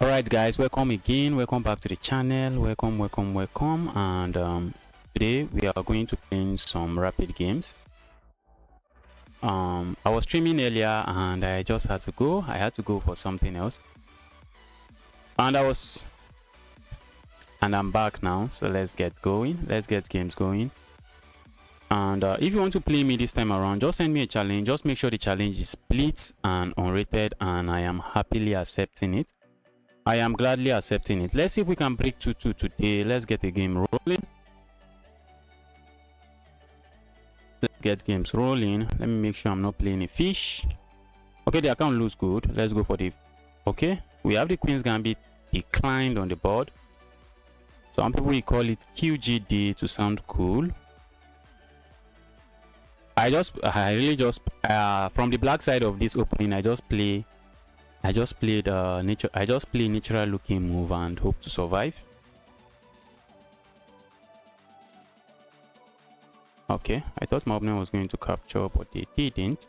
Alright guys, welcome again, welcome back to the channel, welcome, and today we are going to play some rapid games. I was streaming earlier and I just had to go. I had to go for something else, and I'm back now. So let's get going, let's get games going. And if you want to play me this time around, just send me a challenge. Just make sure the challenge is split and unrated, and I am happily accepting it. I am gladly accepting it. Let's see if we can break 2-2 today. Let's get a game rolling. Let's get games rolling. Let me make sure I'm not playing a fish. Okay, the account looks good. Let's go for the... Okay, we have the Queen's Gambit declined on the board. Some people will call it QGD to sound cool. I really just from the black side of this opening, I just play natural looking move and hope to survive. Okay, I thought my opponent was going to capture, but they didn't.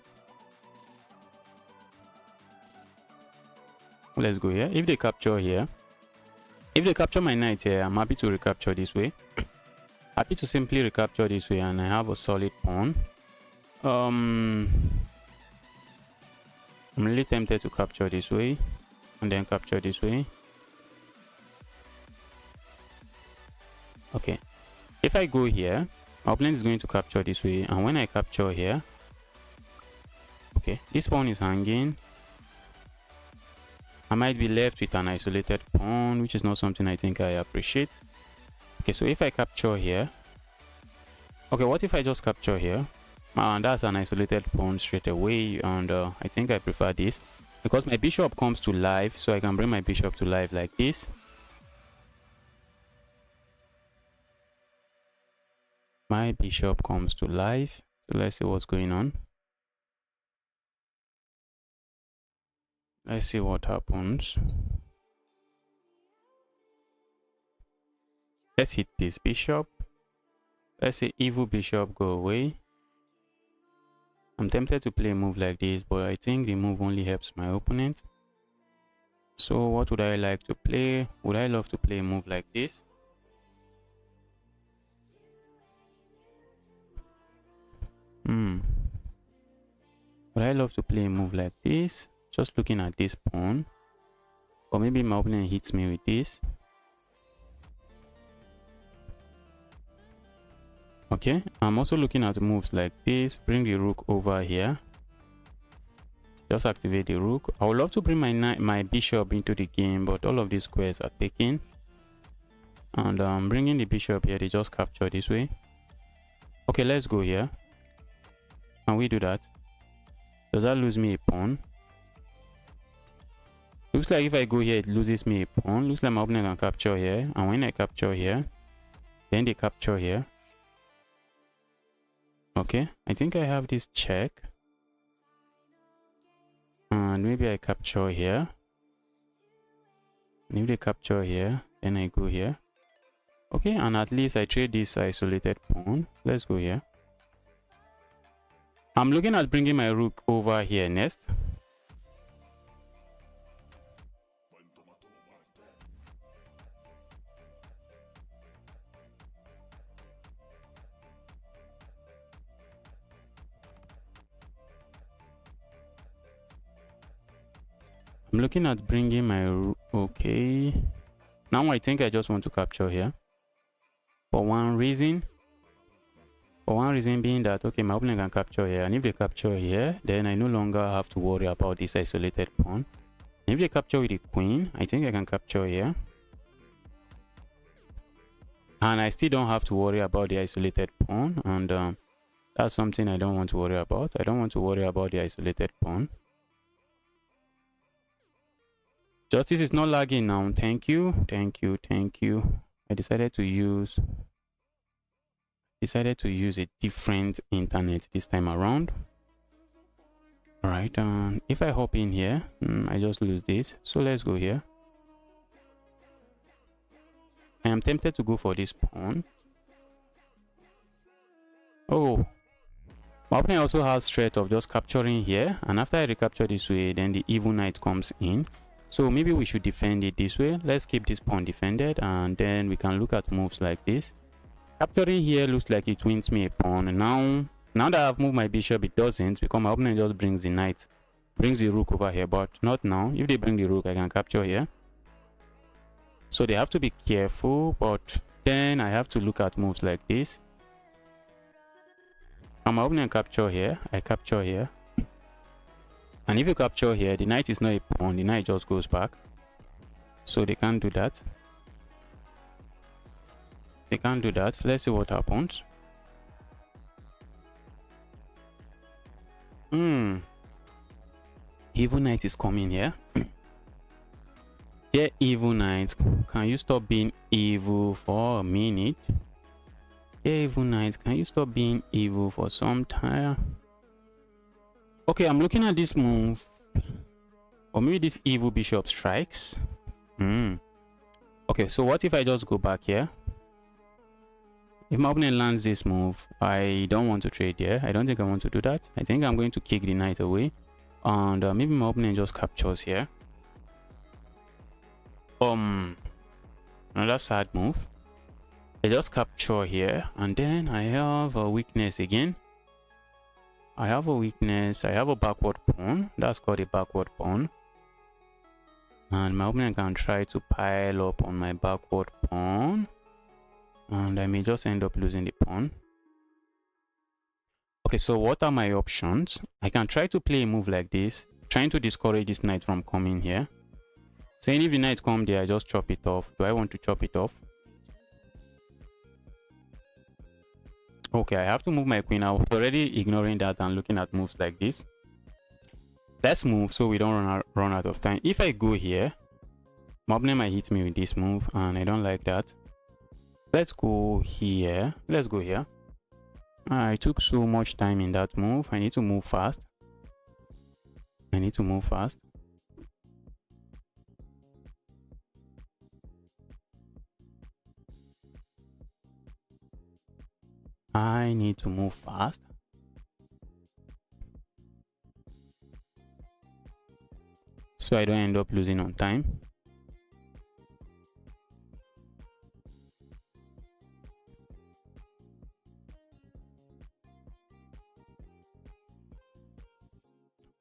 Let's go here. If they capture here, if they capture my knight here, I'm happy to recapture this way. Happy to simply recapture this way, and I have a solid pawn. I'm really tempted to capture this way and then capture this way. Okay, if I go here, my opponent is going to capture this way, and when I capture here, okay, this pawn is hanging. I might be left with an isolated pawn, which is not something I think I appreciate. Okay, so if I capture here, okay, what if I just capture here? And that's an isolated pawn straight away, and I think I prefer this because my bishop comes to life, so I can bring my bishop to life like this. My bishop comes to life, so let's see what's going on. Let's see what happens. Let's hit this bishop. Let's say evil bishop, go away. I'm tempted to play a move like this, but I think the move only helps my opponent. So what would I like to play? Would I love to play a move like this? Would I love to play a move like this? Just looking at this pawn. Or maybe my opponent hits me with this. Okay, I'm also looking at moves like this. Bring the rook over here. Just activate the rook. I would love to bring my bishop into the game, but all of these squares are taken. And bringing the bishop here, they just capture this way. Okay, let's go here. Can we do that? Does that lose me a pawn? Looks like if I go here, it loses me a pawn. Looks like my opponent can capture here. And when I capture here, then they capture here. Okay, I think I have this check. And maybe I capture here. And if they capture here, then I go here. Okay, and at least I trade this isolated pawn. Let's go here. I'm looking at bringing my rook over here next. I'm looking at bringing my... Okay. Now I think I just want to capture here. For one reason being that, okay, my opponent can capture here. And if they capture here, then I no longer have to worry about this isolated pawn. And if they capture with the queen, I think I can capture here. And I still don't have to worry about the isolated pawn. And that's something I don't want to worry about. I don't want to worry about the isolated pawn. Justice is not lagging now. Thank you. I decided to use a different internet this time around. All right, if I hop in here, I just lose this. So let's go here. I am tempted to go for this pawn. Oh, my opponent also has threat of just capturing here, and after I recapture this way, then the evil knight comes in. So maybe we should defend it this way. Let's keep this pawn defended, and then we can look at moves like this. Capturing here looks like it wins me a pawn. And now that I've moved my bishop, it doesn't, because my opponent just brings the knight, brings the rook over here. But not now. If they bring the rook, I can capture here. So they have to be careful, but then I have to look at moves like this. And my opponent capture here, I capture here. And if you capture here, the knight is not a pawn, the knight just goes back. So they can't do that. They can't do that. Let's see what happens. Evil knight is coming here. Yeah, evil knight. Can you stop being evil for a minute? Yeah, evil knight. Can you stop being evil for some time? Okay, I'm looking at this move. Or maybe this evil bishop strikes. Okay, so what if I just go back here? If my opponent lands this move, I don't want to trade here. I don't think I want to do that. I think I'm going to kick the knight away. And maybe my opponent just captures here. Another sad move. I just capture here. And then I have a weakness again. I have a weakness. I have a backward pawn. That's called a backward pawn. And my opponent can try to pile up on my backward pawn. And I may just end up losing the pawn. Okay, so what are my options? I can try to play a move like this, trying to discourage this knight from coming here. Saying if the knight comes there, I just chop it off. Do I want to chop it off? Okay, I have to move my queen. I was already ignoring that and looking at moves like this. Let's move so we don't run out of time. If I go here, my opponent might hit me with this move, and I don't like that. Let's go here. Let's go here. I took so much time in that move. I need to move fast. I need to move fast. I need to move fast. So I don't end up losing on time.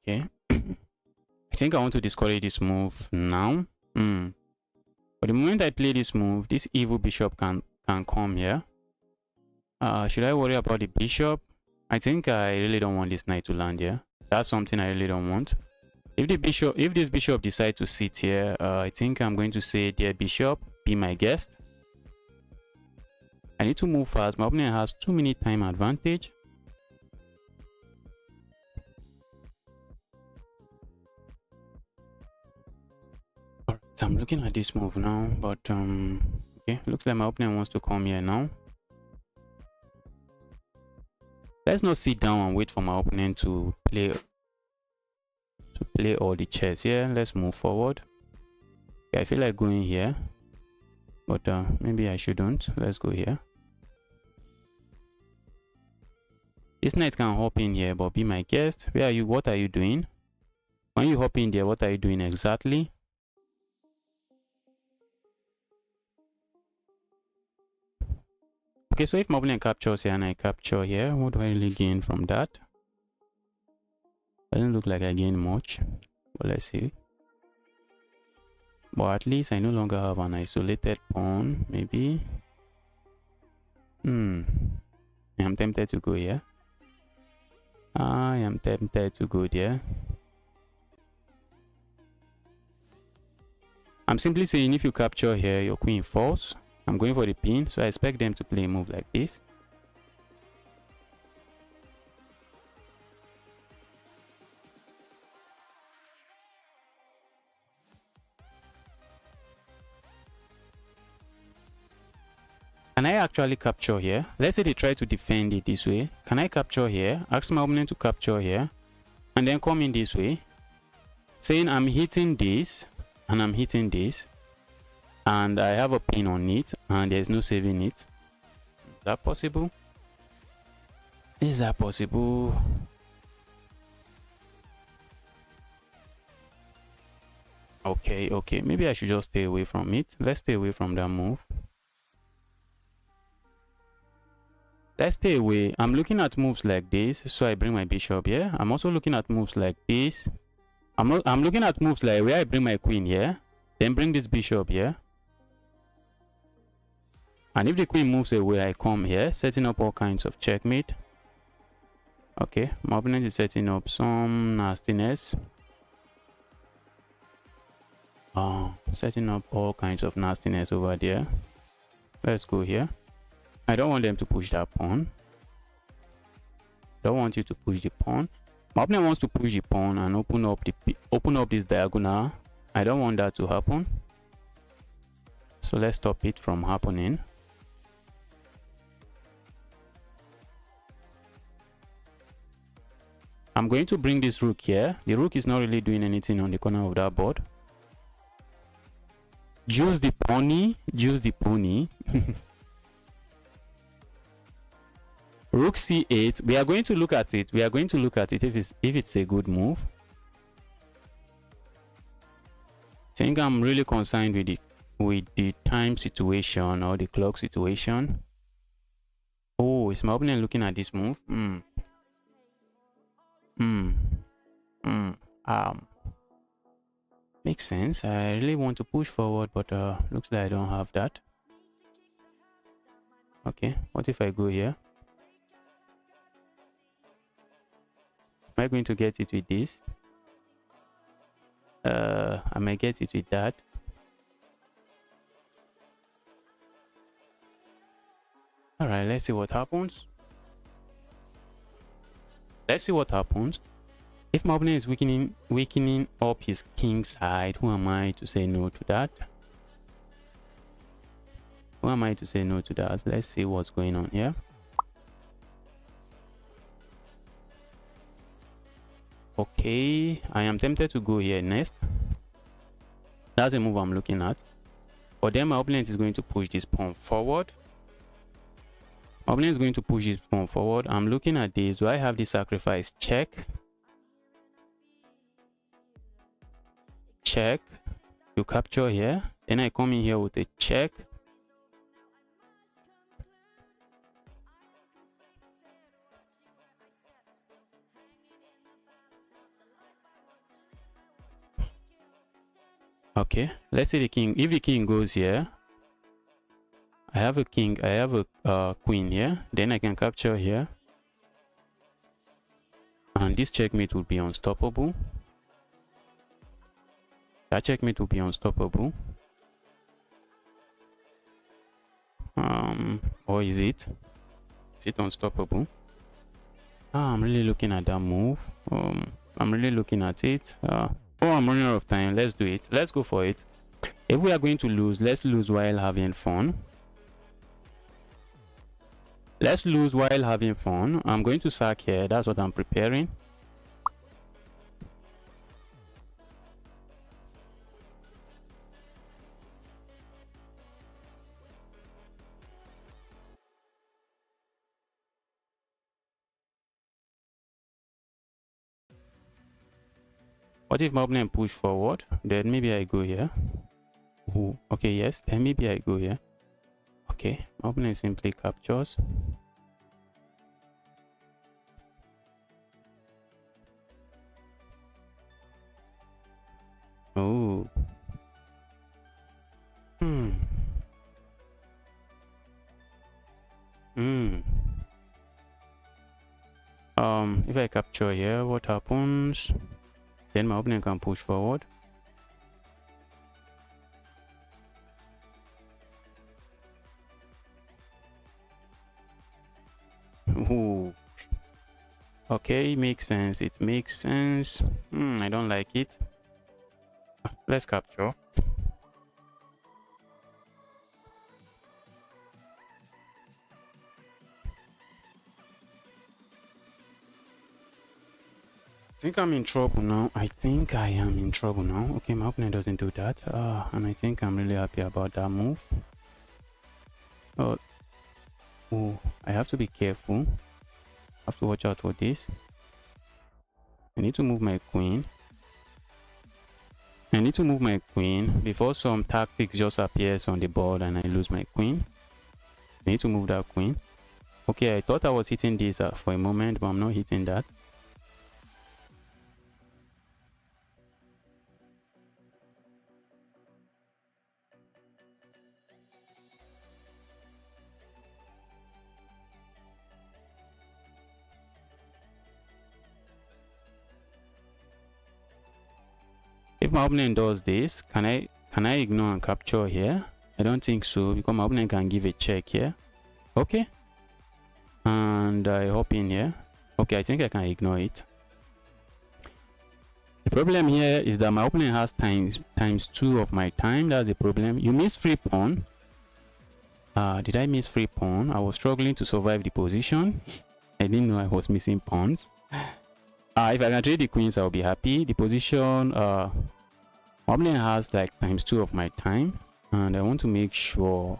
Okay. I think I want to discourage this move now. But the moment I play this move, this evil bishop can come here. Should I worry about the bishop? I think I really don't want this knight to land here. That's something I really don't want. If this bishop decides to sit here, I think I'm going to say, dear bishop, be my guest. I need to move fast. My opponent has 2-minute time advantage. Alright, so I'm looking at this move now, but okay, looks like my opponent wants to come here now. Let's not sit down and wait for my opponent to play all the chess here. Let's move forward. Okay, I feel like going here, but maybe I shouldn't. Let's go here. This knight can hop in here, but be my guest. Where are you? What are you doing? When you hop in there, what are you doing exactly? Okay, so if my opponent captures here and I capture here, what do I really gain from that? Doesn't look like I gain much, but let's see. But at least I no longer have an isolated pawn, maybe. I'm tempted to go here. I am tempted to go there. I'm simply saying if you capture here, your queen falls. I'm going for the pin, so I expect them to play a move like this. Can I actually capture here? Let's say they try to defend it this way. Can I capture here? Ask my opponent to capture here. And then come in this way. Saying I'm hitting this and I'm hitting this. And I have a pin on it and there's no saving it. Is that possible? Is that possible? Okay, maybe I should just stay away from it. Let's stay away from that move. Let's stay away. I'm looking at moves like this, so I bring my bishop here. I'm also looking at moves like this. I'm looking at moves like where I bring my queen here, then bring this bishop here. And if the queen moves away, I come here, setting up all kinds of checkmate. Okay, my opponent is setting up some nastiness. Setting up all kinds of nastiness over there. Let's go here. I don't want them to push that pawn. Don't want you to push the pawn. My opponent wants to push the pawn and open up this diagonal. I don't want that to happen. So let's stop it from happening. I'm going to bring this rook here. The rook is not really doing anything on the corner of that board. Juice the pony. Juice the pony. Rook c8. We are going to look at it. We are going to look at it if it's a good move. I think I'm really concerned with the time situation or the clock situation. Oh, is my opponent looking at this move? Makes sense. I really want to push forward, but looks like I don't have that. Okay, what if I go here? Am I going to get it with this? I might get it with that. All right, let's see what happens. Let's see what happens. If my opponent is weakening up his king side, who am I to say no to that? Who am I to say no to that? Let's see what's going on here. Okay, I am tempted to go here next. That's a move I'm looking at. But then my opponent is going to push this pawn forward. My opponent is going to push this pawn forward. I'm looking at this. Do I have the sacrifice? Check. Check. You capture here. Then I come in here with a check. Okay, let's say the king. If the king goes here, I have a king, I have a queen here. Then I can capture here. And this checkmate will be unstoppable. That checkmate will be unstoppable. Or is it? Is it unstoppable? I'm really looking at that move. I'm really looking at it. I'm running out of time. Let's do it. Let's go for it. If we are going to lose, let's lose while having fun. Let's lose while having fun. I'm going to sack here. That's what I'm preparing. What if my opponent push forward? Then maybe I go here. Ooh, okay, yes. Then maybe I go here. Okay, my opponent simply captures. Oh. If I capture here, what happens? Then my opponent can push forward. Ooh. Okay, makes sense. It makes sense. I don't like it. Let's capture. I think I'm in trouble now. I think I am in trouble now. Okay, my opponent doesn't do that. And I think I'm really happy about that move. Oh, I have to be careful. I have to watch out for this. I need to move my queen. I need to move my queen before some tactics just appears on the board and I lose my queen. I need to move that queen. Okay, I thought I was hitting this for a moment, but I'm not hitting that. If my opponent does this, can I ignore and capture here? I don't think so, because my opponent can give a check here. Okay. And I hop in here. Okay, I think I can ignore it. The problem here is that my opponent has times 2 of my time. That's the problem. You miss free pawn. Did I miss free pawn? I was struggling to survive the position. I didn't know I was missing pawns. If I can trade the queens, I'll be happy. The position, my opponent has like times 2 of my time, and I want to make sure.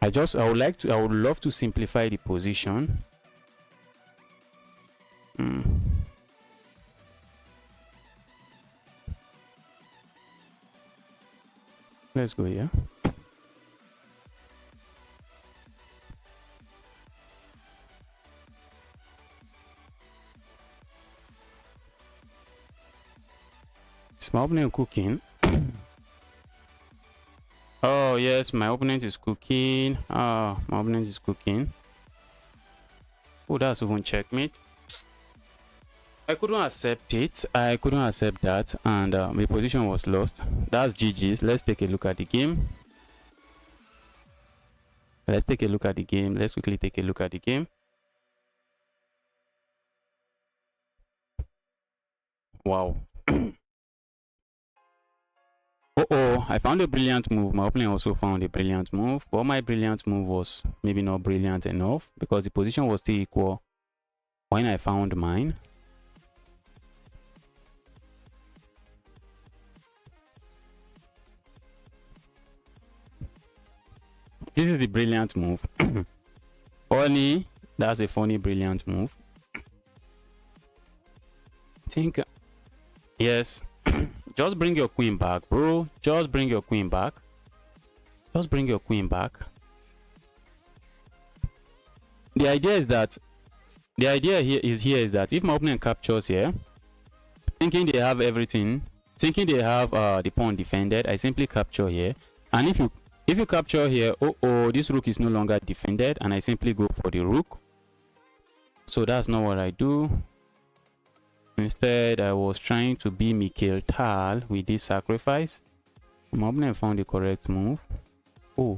I would love to simplify the position. Let's go here. Is my opponent cooking? Oh yes, my opponent is cooking. My opponent is cooking. Oh, that's even checkmate. I couldn't accept it. I couldn't accept that, and the position was lost. That's GG's. Let's take a look at the game. Let's take a look at the game. Let's quickly take a look at the game. Wow. Oh, I found a brilliant move. My opponent also found a brilliant move, but my brilliant move was maybe not brilliant enough because the position was still equal when I found mine. This is the brilliant move. Funny, that's a funny, brilliant move. I think, yes. Just bring your queen back, bro. Just bring your queen back. Just bring your queen back. The idea is that if my opponent captures here, thinking they have everything, thinking they have the pawn defended, I simply capture here. And if you capture here, this rook is no longer defended, and I simply go for the rook. So that's not what I do. Instead, I was trying to be Mikhail Tal with this sacrifice. My opponent found the correct move. Oh,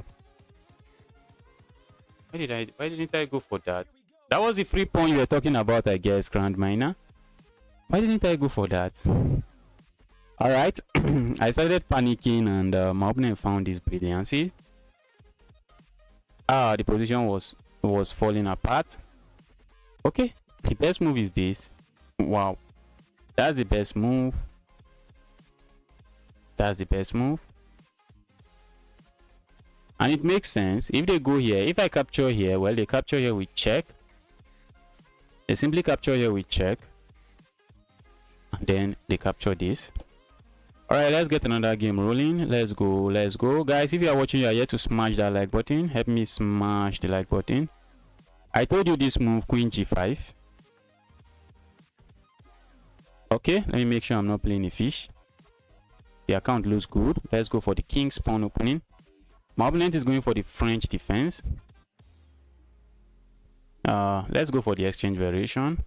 why didn't I go for that? That was the free pawn you were talking about, I guess, Grand Miner. Why didn't I go for that? All right. I started panicking, and my opponent found this brilliancy. The position was falling apart. Okay, the best move is this. Wow, that's the best move. That's the best move. And it makes sense if they go here. If I capture here, well, they capture here with check. They simply capture here with check, and then they capture this. All right, let's get another game rolling. Let's go, guys. If you are watching, you are yet to smash that like button. Help me smash the like button. I told you this move, queen g5. Okay, let me make sure I'm not playing a fish. The account looks good. Let's go for the king's pawn opening. My opponent is going for the French defense. Let's go for the exchange variation.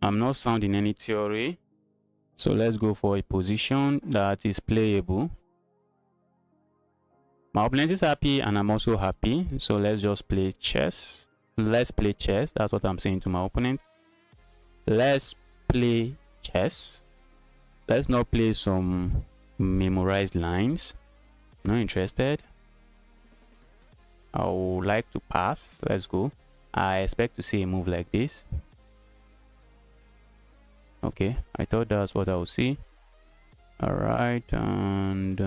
I'm not sounding any theory, so let's go for a position that is playable. My opponent is happy and I'm also happy, so let's just play chess. Let's play chess. That's what I'm saying to my opponent. Let's play chess. Let's not play some memorized lines. Not interested. I would like to pass. Let's go. I expect to see a move like this. Okay, I thought that's what I would see. All right, and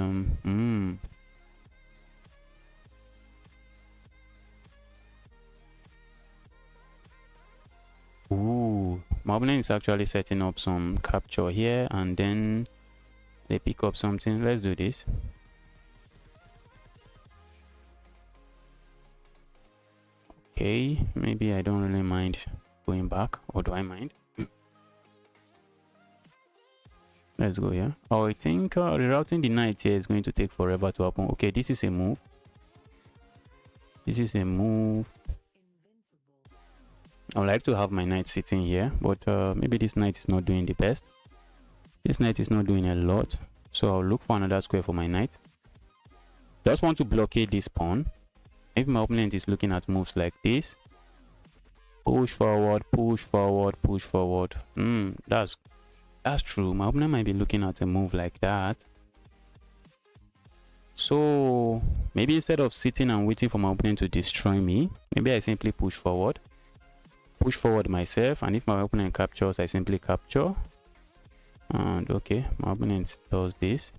ooh, my opponent is actually setting up some capture here, and then They pick up something. Let's do this. Okay, maybe I don't really mind going back, or do I mind? Let's go here. Oh, I think rerouting the knight here is going to take forever to happen. Okay, this is a move. This is a move. I would like to have my knight sitting here, but maybe this knight is not doing the best. This knight is not doing a lot, so I'll look for another square for my knight. Just want to blockade this pawn. If my opponent is looking at moves like this, push forward, push forward, push forward. That's true. My opponent might be looking at a move like that. So maybe instead of sitting and waiting for my opponent to destroy me, maybe I simply push forward myself, and if my opponent captures, I simply capture. And okay, my opponent does this.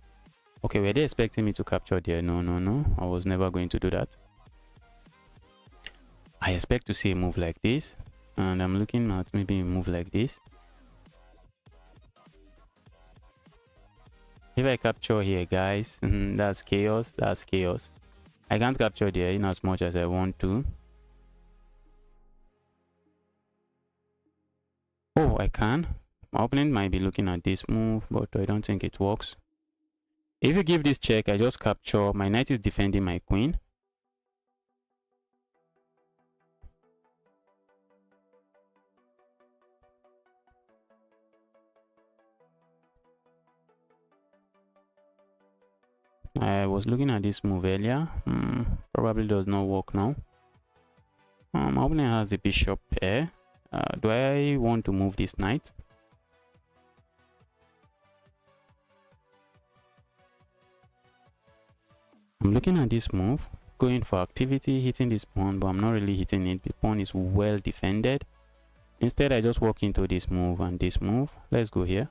Okay, were they expecting me to capture there? No, I was never going to do that. I expect to see a move like this, and I'm looking at maybe a move like this. If I capture here, guys, that's chaos. That's chaos. I can't capture there in as much as I want to. Oh, I can. My opponent might be looking at this move, but I don't think it works. If you give this check, I just capture. My knight is defending my queen. I was looking at this move earlier. Probably does not work now. My opponent has the bishop pair. Do I want to move this knight? I'm looking at this move, going for activity, hitting this pawn, but I'm not really hitting it. The pawn is well defended. Instead, I just walk into this move and this move. Let's go here.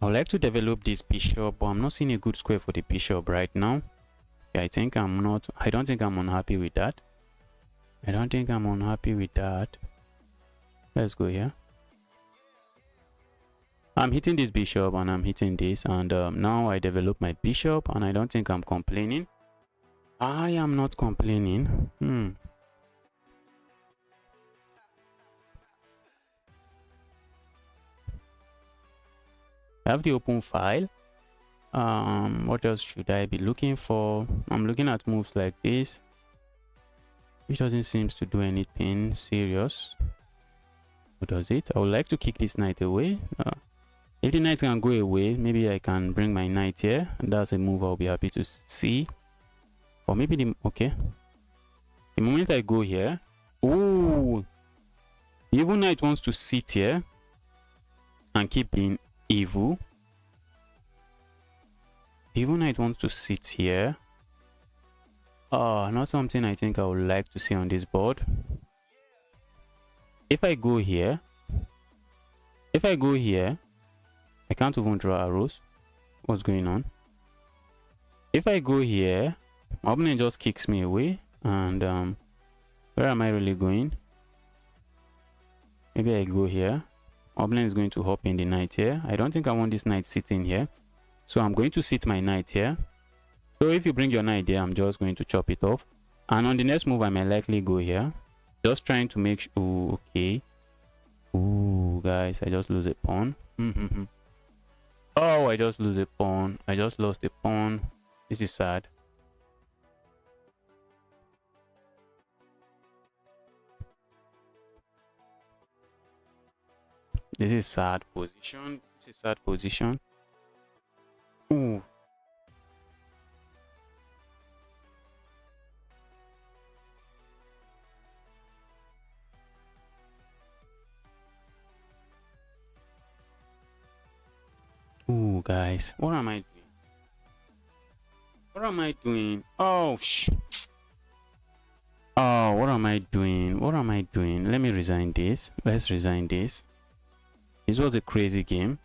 I would like to develop this bishop, but I'm not seeing a good square for the bishop right now. I don't think I'm unhappy with that. Let's go here. I'm hitting this bishop and I'm hitting this, and now I develop my bishop, and I don't think I'm complaining. I am not complaining. I have the open file. What else should I be looking for? I'm looking at moves like this, which doesn't seem to do anything serious. What does it? I would like to kick this knight away. If the knight can go away, maybe I can bring my knight here, and that's a move I'll be happy to see. Or maybe the moment I go here, oh, the evil knight wants to sit here and keep being evil. Evil knight wants to sit here. Not something I think I would like to see on this board. If I go here, I can't even draw arrows. What's going on? If I go here, my opponent just kicks me away, and where am I really going? Maybe I go here. My opponent is going to hop in the knight here. I don't think I want this knight sitting here, so I'm going to sit my knight here. So if you bring your knight there, I'm just going to chop it off, and on the next move I may likely go here, just trying to make sure. Ooh, okay. Ooh, guys, I just lose a pawn. Oh, I just lose a pawn. I just lost a pawn. This is sad. This is sad position. Ooh. Ooh, guys, what am I doing? Oh, oh, what am I doing? Let me resign this. Let's resign this. This was a crazy game.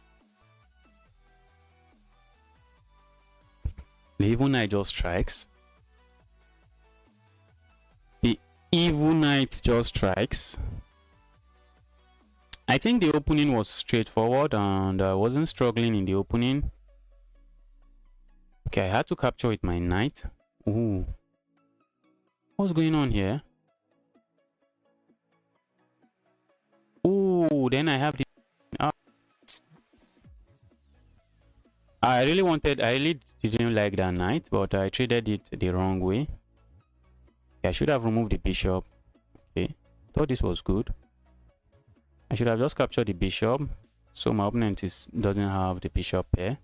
The evil knight just strikes. The evil knight just strikes. I think the opening was straightforward and I wasn't struggling in the opening. Okay, I had to capture with my knight. Ooh. What's going on here? Ooh, then I have the... I really didn't like that knight, but I traded it the wrong way. I should have removed the bishop. Okay, thought this was good. I should have just captured the bishop, so my opponent doesn't have the bishop pair.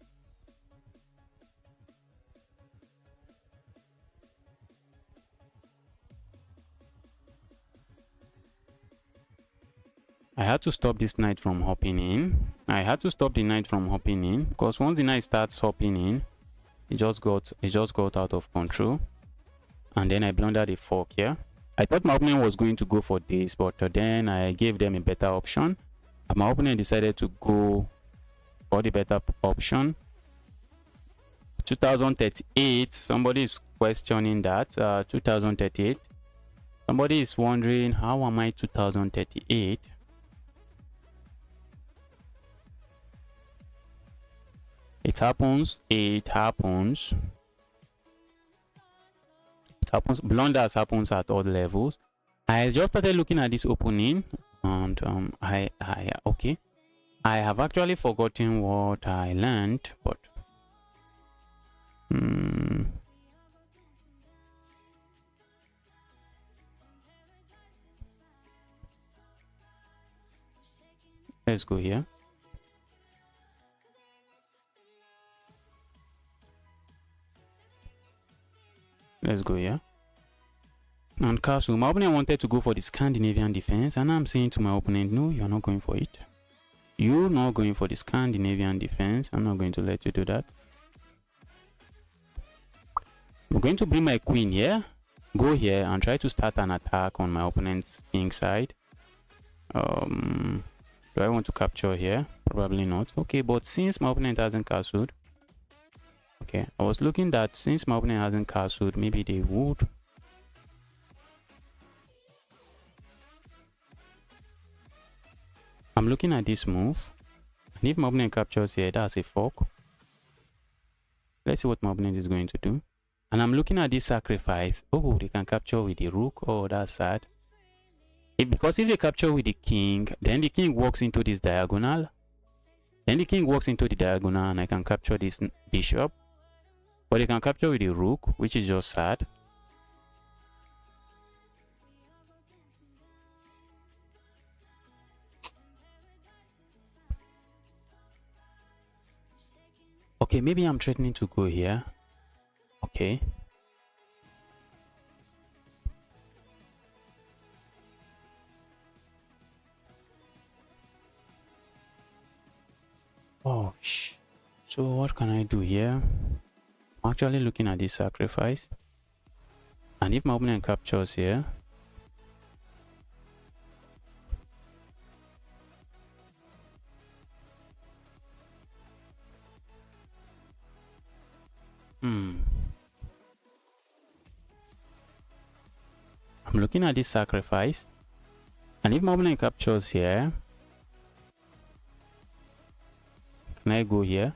I had to stop this knight from hopping in. I had to stop the knight from hopping in because once the knight starts hopping in, it just got out of control. And then I blundered a fork here. I thought my opponent was going to go for this, but then I gave them a better option. And my opponent decided to go for the better option. 2038. Somebody is questioning that. 2038. Somebody is wondering, how am I 2038? It happens. It happens. It happens. Blunders happens at all levels. I just started looking at this opening, and okay. I have actually forgotten what I learned, but let's go here. Let's go here. And castle. My opponent wanted to go for the Scandinavian defense, and I'm saying to my opponent, no, you're not going for it. You're not going for the Scandinavian defense. I'm not going to let you do that. I'm going to bring my queen here, go here, and try to start an attack on my opponent's king side. Do I want to capture here? Probably not. Okay, but since my opponent hasn't castled, okay, I was looking that since my opponent hasn't castled, maybe they would. I'm looking at this move, and if my opponent captures here, that's a fork. Let's see what my opponent is going to do. And I'm looking at this sacrifice. Oh, they can capture with the rook. Oh, that's sad. Because if they capture with the king, then the king walks into this diagonal. Then the king walks into the diagonal, and I can capture this bishop. But they can capture with the rook, which is just sad. Okay, maybe I'm threatening to go here. Okay. Oh, so what can I do here? I'm actually looking at this sacrifice. And if my opponent captures here, I'm looking at this sacrifice, and if my opponent captures here, can I go here?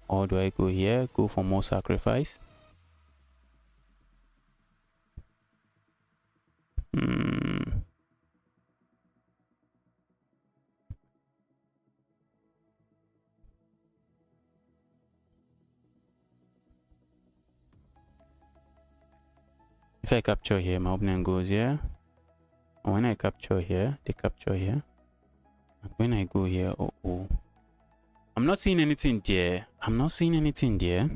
Or do I go here? Go for more sacrifice? If I capture here, my opponent goes here. And when I capture here, they capture here. And when I go here, I'm not seeing anything there. I'm not seeing anything there.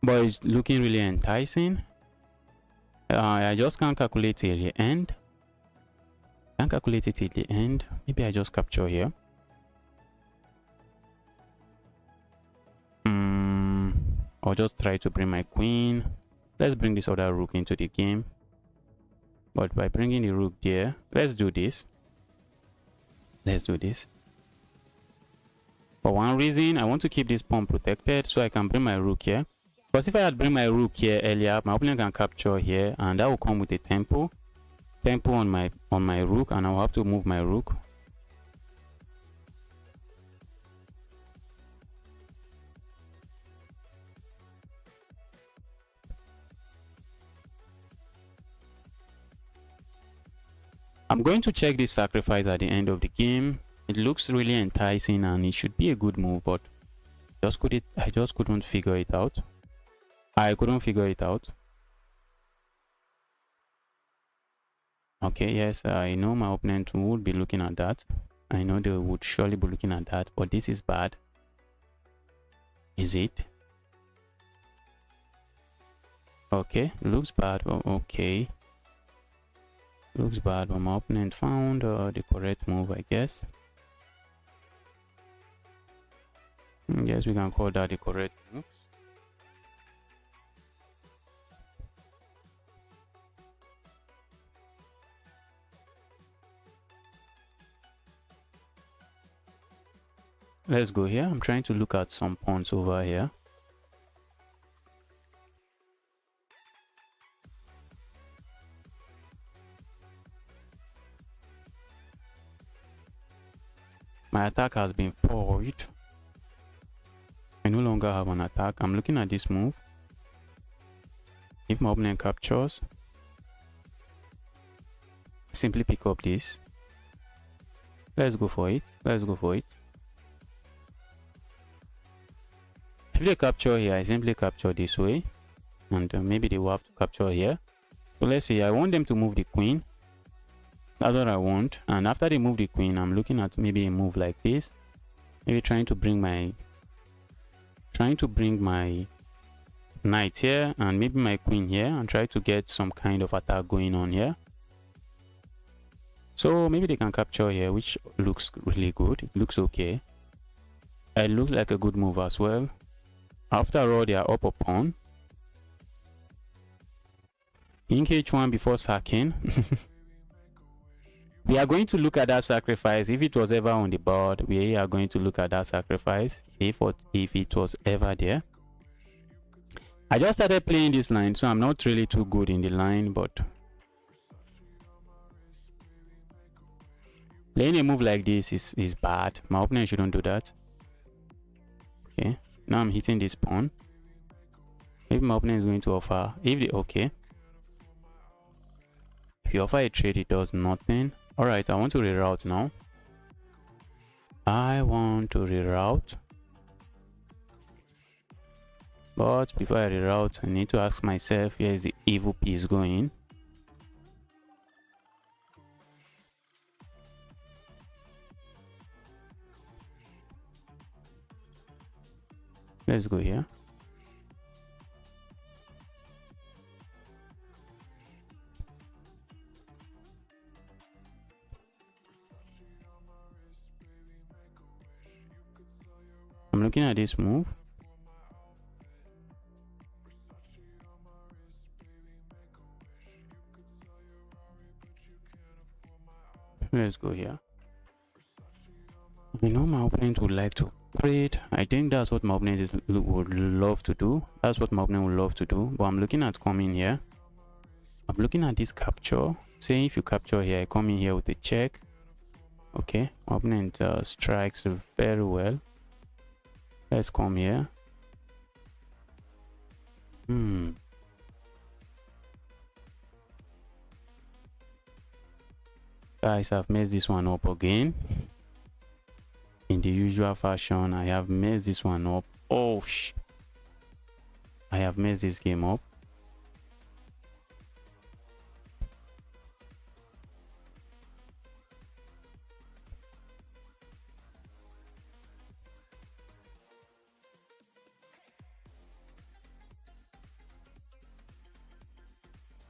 But it's looking really enticing. I just can't calculate till the end. Can't calculate it till the end. Maybe I just capture here. I'll just try to bring my queen. Let's bring this other rook into the game. But by bringing the rook there, let's do this. Let's do this. For one reason, I want to keep this pawn protected so I can bring my rook here. Because if I had bring my rook here earlier, my opponent can capture here, and that will come with a tempo. tempo on my rook, and I'll have to move my rook. I'm going to check this sacrifice at the end of the game. It looks really enticing and it should be a good move, but I just couldn't figure it out. I couldn't figure it out. Okay, yes, I know my opponent would be looking at that. I know they would surely be looking at that, but this is bad. Is it? Okay, looks bad. Oh, okay. Looks bad, but my opponent found the correct move, I guess. I guess we can call that the correct move. Let's go here. I'm trying to look at some pawns over here. My attack has been forged. I no longer have an attack. I'm looking at this move. If my opponent captures, simply pick up this. Let's go for it. Let's go for it. If they capture here, I simply capture this way, and maybe they will have to capture here. So let's see. I want them to move the queen. That's what I want. And after they move the queen, I'm looking at maybe a move like this. Maybe trying to bring my knight here and maybe my queen here and try to get some kind of attack going on here. So maybe they can capture here, which looks really good. It looks okay. It looks like a good move as well. After all, they are up a pawn. King h1 before sacking. We are going to look at that sacrifice. If it was ever on the board, we are going to look at that sacrifice if it was ever there. I just started playing this line, so I'm not really too good in the line, but playing a move like this is bad. My opponent shouldn't do that. Okay, now I'm hitting this pawn. Maybe my opponent is going to offer. Okay. If you offer a trade, it does nothing. Alright, I want to reroute now. I want to reroute. But before I reroute, I need to ask myself, where is the evil piece going? Let's go here. I'm looking at this move. Let's go here. I know my opponent would like to trade. I think that's what my opponent would love to do. That's what my opponent would love to do. But I'm looking at coming here. I'm looking at this capture. Say if you capture here, I come in here with a check. Okay, my opponent strikes very well. Let's come here. Guys, I've messed this one up again. In the usual fashion, I have messed this one up. Oh, I have messed this game up.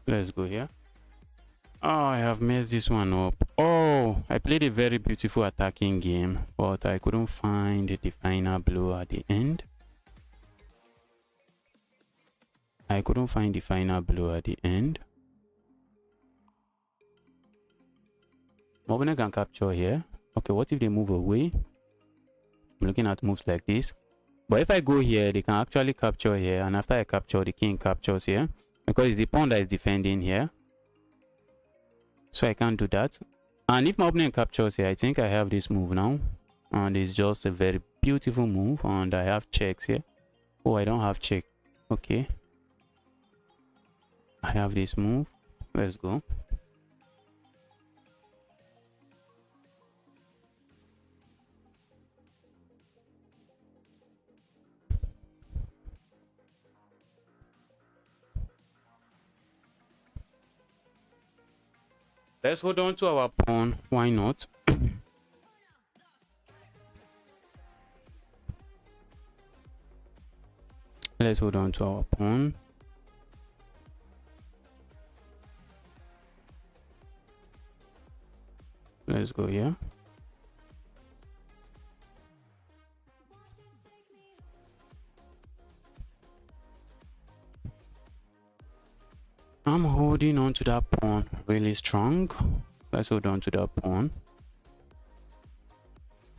Let's go here. Oh, I have messed this one up. Oh, I played a very beautiful attacking game, but I couldn't find the final blow at the end. I couldn't find the final blow at the end. My opponent can capture here. Okay, what if they move away? I'm looking at moves like this. But if I go here, they can actually capture here. And after I capture, the king captures here. Because it's the pawn that is defending here. So I can't do that. And if my opponent captures here, I think I have this move now. And it's just a very beautiful move. And I have checks here. Oh, I don't have check. Okay. I have this move. Let's go. Let's hold on to our pawn. Why not? Let's hold on to our pawn. Let's go here. I'm holding on to that pawn really strong. Let's hold on to that pawn.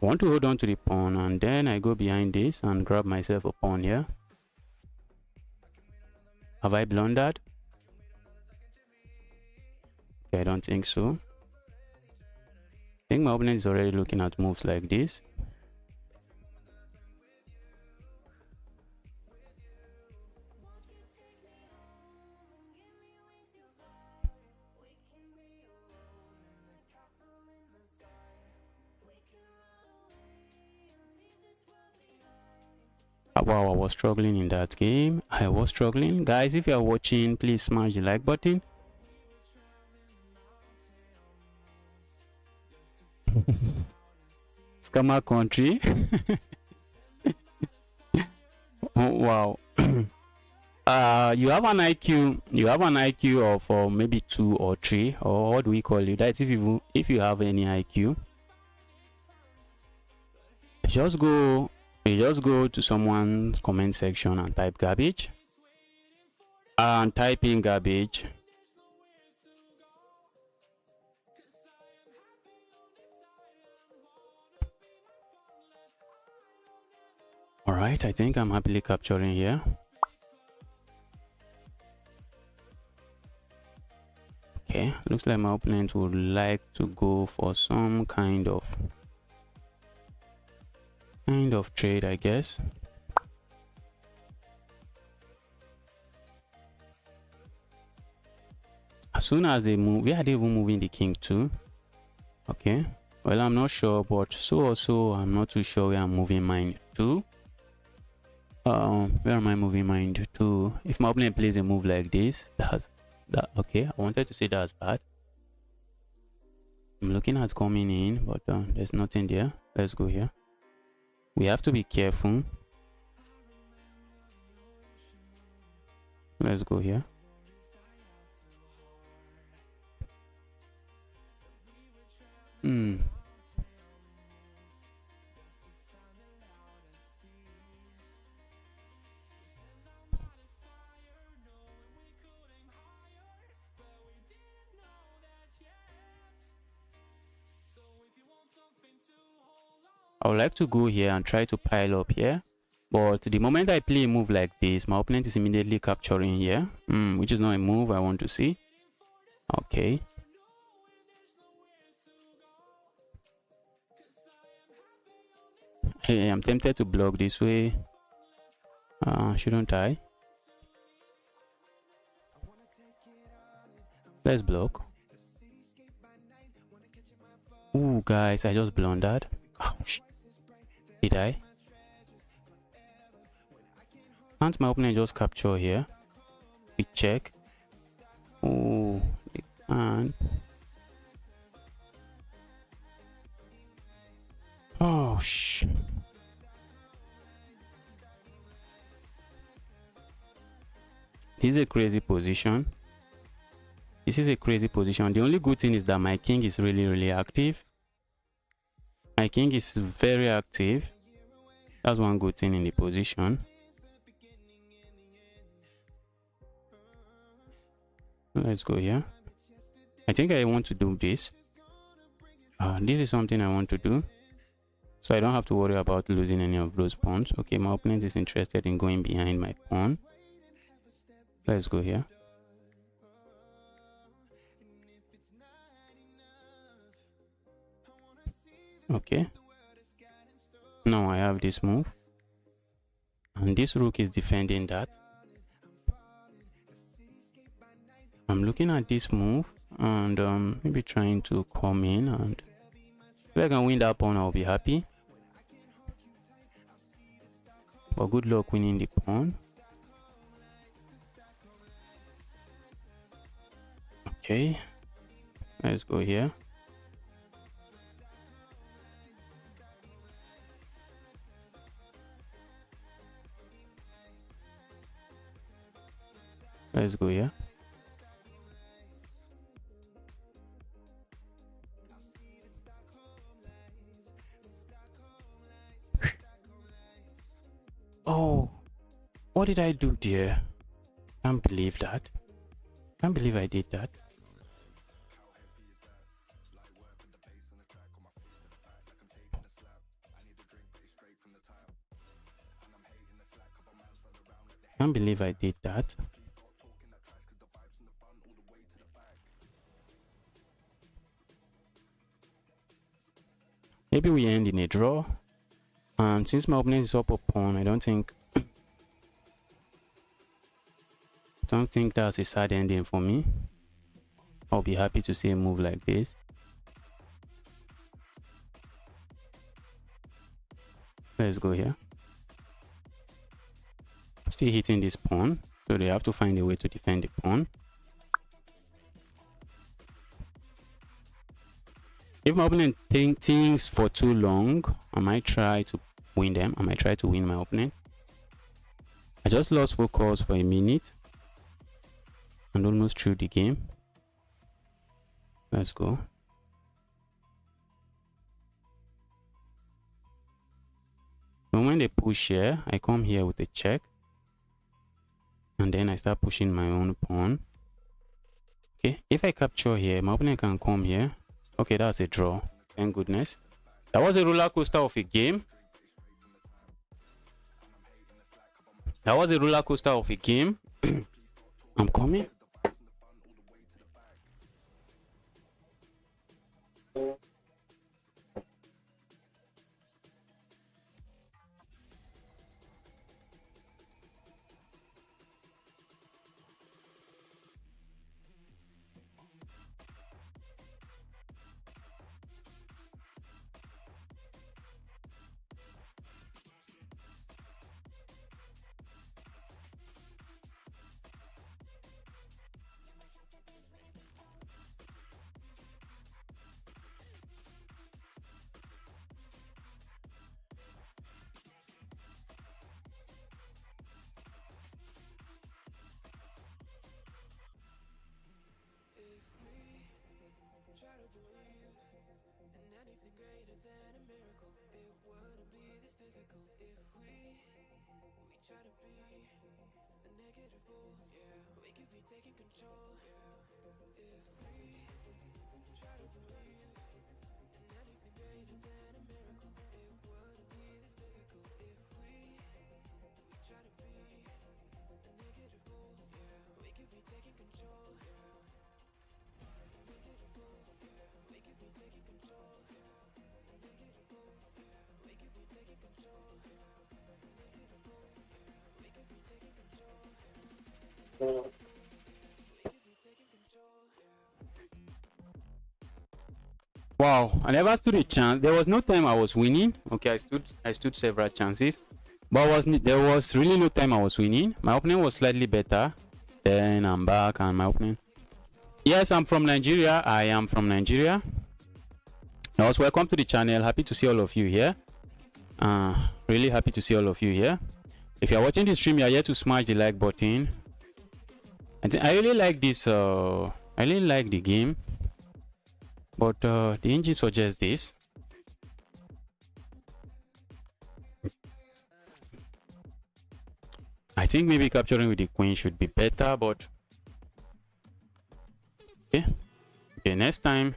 I want to hold on to the pawn and then I go behind this and grab myself a pawn here. Have I blundered? Okay, I don't think so. I think my opponent is already looking at moves like this. Wow, I was struggling in that game. I was struggling. Guys, if you are watching, please smash the like button. Scammer country. Oh, wow. You have an IQ of maybe 2 or 3, or what do we call it? That's if you have any IQ. You just go to someone's comment section and type garbage. And type in garbage. Alright, I think I'm happily capturing here. Okay, looks like my opponent would like to go for some kind of trade, I guess. As soon as they move, where are they even moving the king to? Okay, well, I'm not sure, but so also I'm not too sure where I'm moving mine to. Where am I moving mine to? If my opponent plays a move like this, okay, I wanted to say that's bad. I'm looking at coming in, but there's nothing there. Let's go here. We have to be careful. Let's go here. I would like to go here and try to pile up here, but the moment I play a move like this, my opponent is immediately capturing here, which is not a move I want to see. Okay. Hey, I'm tempted to block this way. Shouldn't I? Let's block. Ooh, guys, I just blundered. Ouch. Did I? Can't my opponent just capture here? We check. Oh, and oh sh. This is a crazy position. This is a crazy position. The only good thing is that my king is really active. My king is very active. That's one good thing in the position. Let's go here. I think I want to do this. This is something I want to do, so I don't have to worry about losing any of those pawns. Okay, my opponent is interested in going behind my pawn. Let's go here. Okay. Now I have this move. And this rook is defending that. I'm looking at this move and maybe trying to come in, and if I can win that pawn, I'll be happy. But good luck winning the pawn. Okay, let's go here. Let's go here. Oh, what did I do there? Can't believe that. Can't believe I did that. Can't believe I did that. Maybe we end in a draw. And since my opponent is up a pawn, I don't think that's a sad ending for me. I'll be happy to see a move like this. Let's go here. Still hitting this pawn, so they have to find a way to defend the pawn. If my opponent thinks for too long, I might try to win them. I might try to win my opponent. I just lost focus for a minute and almost threw the game. Let's go. So when they push here, I come here with a check. And then I start pushing my own pawn. Okay, if I capture here, my opponent can come here. Okay, that's a draw. Thank goodness. That was a roller coaster of a game. That was a roller coaster of a game. I'm coming. Wow, I never stood a chance. There was no time I was winning. Okay, I stood several chances, but there was really no time I was winning. My opponent was slightly better. Then I'm back, and my opponent. Yes, I'm from Nigeria. I am from Nigeria. Also, welcome to the channel. Happy to see all of you here. Really happy to see all of you here. If you're watching this stream, you're here to smash the like button. I really like this. I really like the game. But the engine suggests this. I think maybe capturing with the queen should be better, but okay, next time.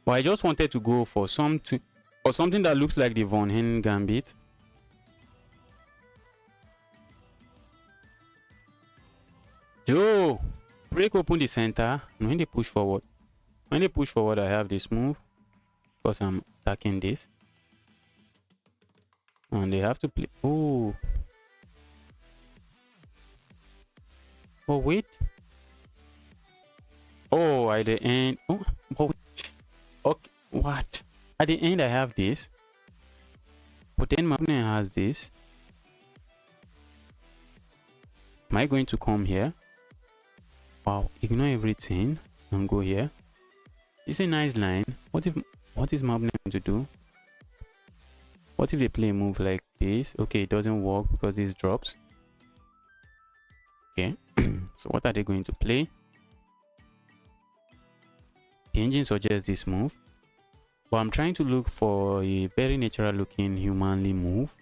But I just wanted to go for something that looks like the Von Hen gambit. Joe, break open the center. When they push forward, I have this move. because I'm attacking this. And they have to play. Oh. Oh, wait. Oh, at the end. Oh, okay. What? At the end, I have this. But then my opponent has this. Am I going to come here? Wow. Ignore everything and go here. It's a nice line. What is my opponent going to do? What if they play a move like this? Okay, it doesn't work because this drops. Okay. So what are they going to play? The engine suggests this move. But I'm trying to look for a very natural looking humanly move.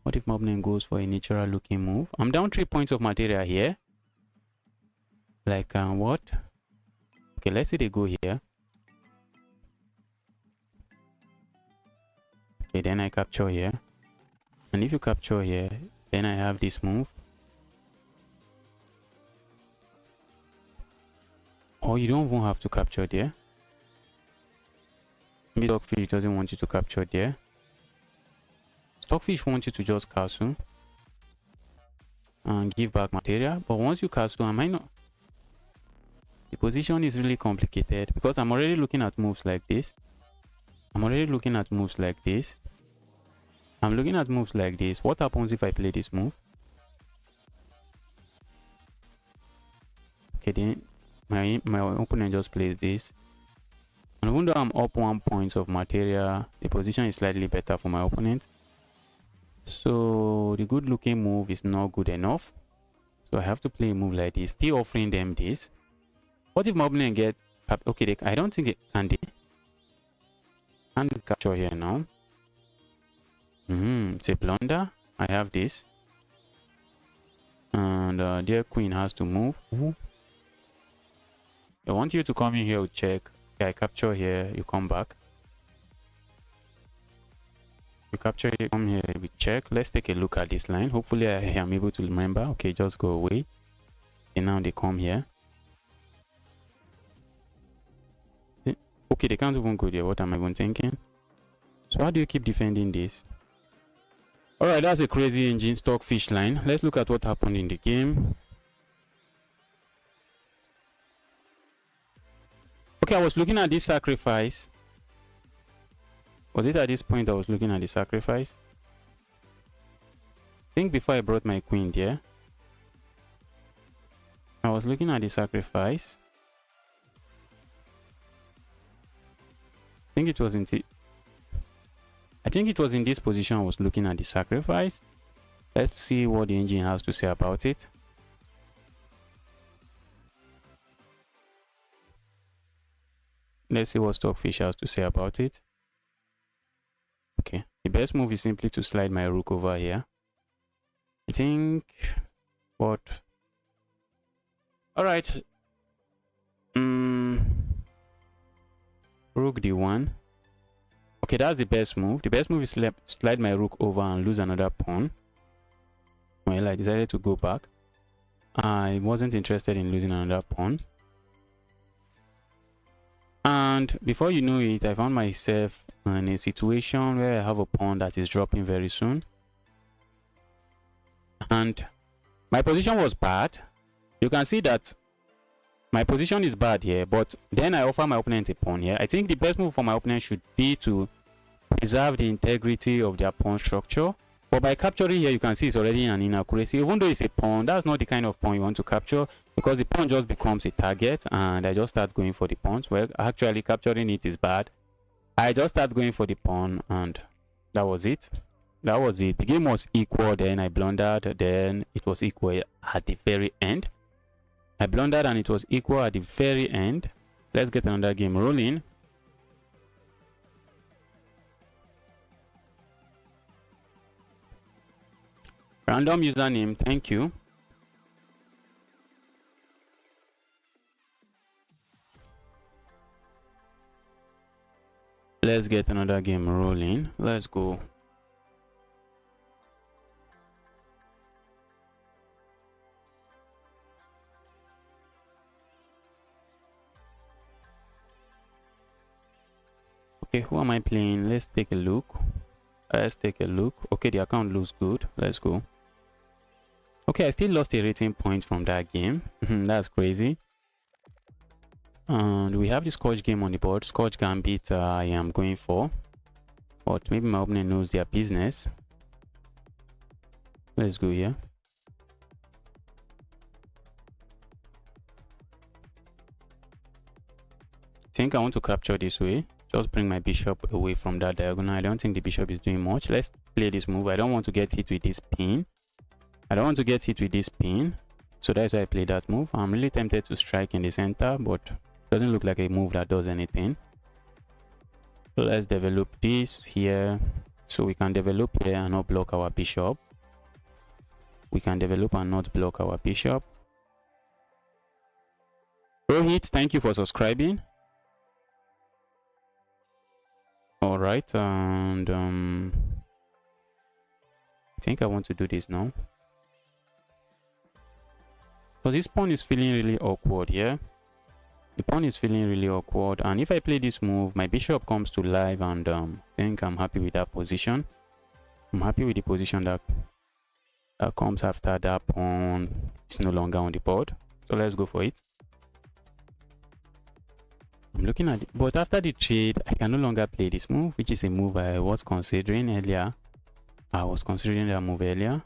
What if my opponent goes for a natural looking move? I'm down 3 points of material here. Like what? Okay, let's say they go here. Okay, then I capture here. And if you capture here, then I have this move. Or you don't even have to capture there. Maybe Stockfish doesn't want you to capture there. Stockfish wants you to just castle and give back material. But once you castle, I might not. The position is really complicated because I'm already looking at moves like this. I'm already looking at moves like this. I'm looking at moves like this. What happens if I play this move? Okay, then my opponent just plays this. And even though I'm up 1 point of material, the position is slightly better for my opponent. So the good looking move is not good enough. So I have to play a move like this, still offering them this. What if my opponent gets... Okay, I don't think it can. Can't capture here now. It's a blunder. I have this. And their queen has to move. Ooh. I want you to come in here to check. Okay, I capture here, you come back. You capture here, come here, we check. Let's take a look at this line. Hopefully I am able to remember. Okay, just go away. And now they come here. Okay, they can't even go there. What am I even thinking? So how do you keep defending this? Alright, that's a crazy engine Stockfish line. Let's look at what happened in the game. Okay, I was looking at this sacrifice. Was it at this point I was looking at the sacrifice? I think before I brought my queen there, I was looking at the sacrifice. I think it was in this position I was looking at the sacrifice. Let's see what the engine has to say about it. Let's see what Stockfish has to say about it. Okay, the best move is simply to slide my rook over here. I think what? All right. Rook d1. Okay, that's the best move. The best move is slide my rook over and lose another pawn. Well, I decided to go back. I wasn't interested in losing another pawn. And before you know it, I found myself in a situation where I have a pawn that is dropping very soon. And my position was bad. You can see that my position is bad here, but then I offer my opponent a pawn here. I think the best move for my opponent should be to preserve the integrity of their pawn structure. But by capturing here, you can see it's already an inaccuracy. Even though it's a pawn, that's not the kind of pawn you want to capture, because the pawn just becomes a target and I just start going for the pawns. Well, actually capturing it is bad. I just start going for the pawn and that was it. That was it. The game was equal, then I blundered, then it was equal at the very end. I blundered and it was equal at the very end. Let's get another game rolling. Random username, thank you. Let's get another game rolling. Let's go. Okay, who am I playing? Let's take a look. Okay, the account looks good. Let's go. Okay, I still lost a rating point from that game. That's crazy. And we have the Scotch game on the board. Scotch Gambit I am going for. But maybe my opponent knows their business. Let's go here. I think I want to capture this way. Just bring my bishop away from that diagonal. I don't think the bishop is doing much. Let's play this move. I don't want to get hit with this pin. So that's why I play that move. I'm really tempted to strike in the center, but it doesn't look like a move that does anything. So let's develop this here. So we can develop here and not block our bishop. Rohit, thank you for subscribing. All right, and I think I want to do this now. So this pawn is feeling really awkward here. The pawn is feeling really awkward, and if I play this move, my bishop comes to live, and I think I'm happy with that position. I'm happy with the position that comes after that pawn. It's no longer on the board. So let's go for it. I'm looking at it, but after the trade, I can no longer play this move, which is a move I was considering earlier. I was considering that move earlier.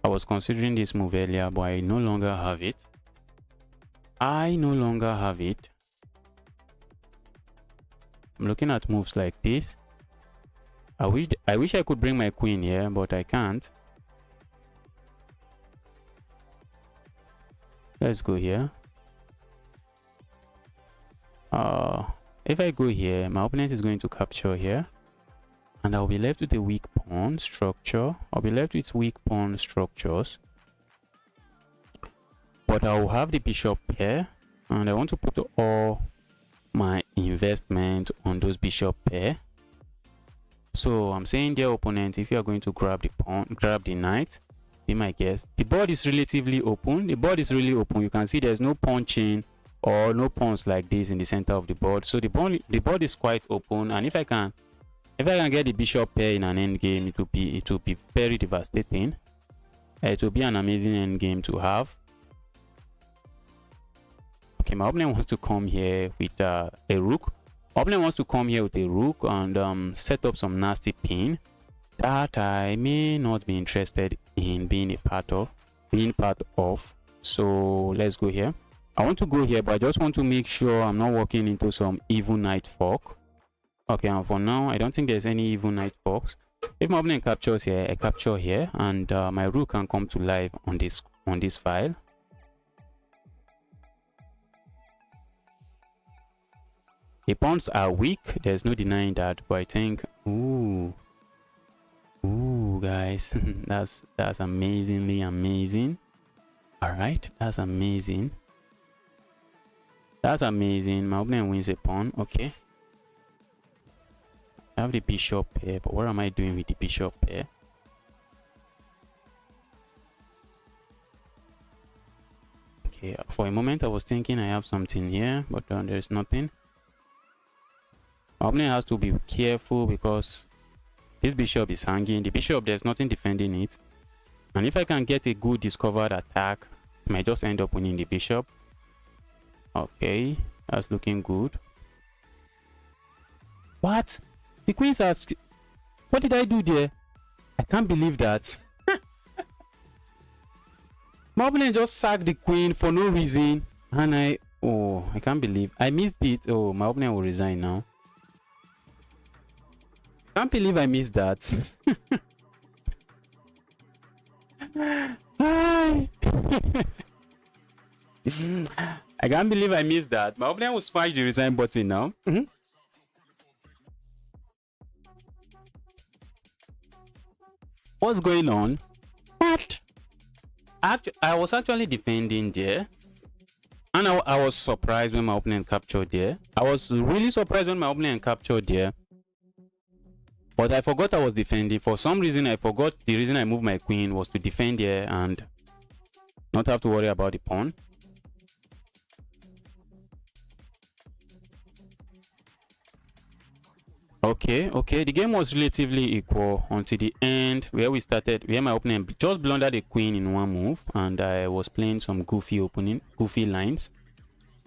I was considering this move earlier, but I no longer have it. I'm looking at moves like this. I wish I could bring my queen here, but I can't. Let's go here. If I go here, my opponent is going to capture here, and I'll be left with a weak pawn structure. I'll be left with weak pawn structures, but I'll have the bishop here, and I want to put all my investment on those bishop pair. So I'm saying, dear opponent, if you are going to grab the pawn, grab the knight, be my guest. The board is relatively open. You can see there's no pawn chain or no pawns like this in the center of the board. So the board is quite open, and if I can get the bishop pair in an end game, it will be very devastating. It will be an amazing end game to have. Okay, my opponent wants to come here with a rook. And set up some nasty pin that I may not be interested in being part of. So let's go here. I want to go here, but I just want to make sure I'm not walking into some evil knight fork. Okay, and for now, I don't think there's any evil knight forks. If my opponent captures here, I capture here, and my rook can come to life on this file. The pawns are weak, there's no denying that, but I think, ooh guys, that's amazingly amazing. All right, that's amazing. My opponent wins a pawn. Okay, I have the bishop here, but what am I doing with the bishop here? Okay, for a moment I was thinking I have something here, but there's nothing. My opponent has to be careful because this bishop is hanging. The bishop, there's nothing defending it, and if I can get a good discovered attack, I might just end up winning the bishop. Okay, that's looking good. What? The queen's asked. What did I do there? I can't believe that. My opponent just sacked the queen for no reason, and I can't believe I missed it. Oh, my opponent will resign now. Can't believe I missed that. I can't believe I missed that. My opponent will smash the resign button now. What's going on? What? I was actually defending there, and I was surprised when my opponent captured there. I was really surprised when my opponent captured there. But I forgot I was defending. For some reason, I forgot the reason I moved my queen was to defend here and not have to worry about the pawn. Okay, the game was relatively equal until the end where we started, where my opponent just blundered a queen in one move, and I was playing some goofy lines.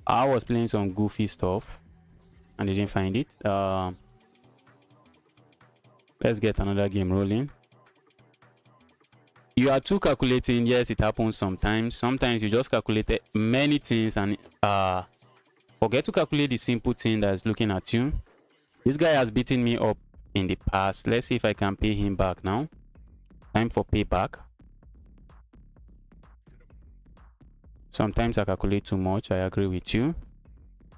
I was playing some goofy stuff and they didn't find it. Let's get another game rolling. You are too calculating. Yes, it happens sometimes. Sometimes you just calculate many things and forget to calculate the simple thing that's looking at you. This guy has beaten me up in the past. Let's see if I can pay him back now. Time for payback. Sometimes I calculate too much. I agree with you.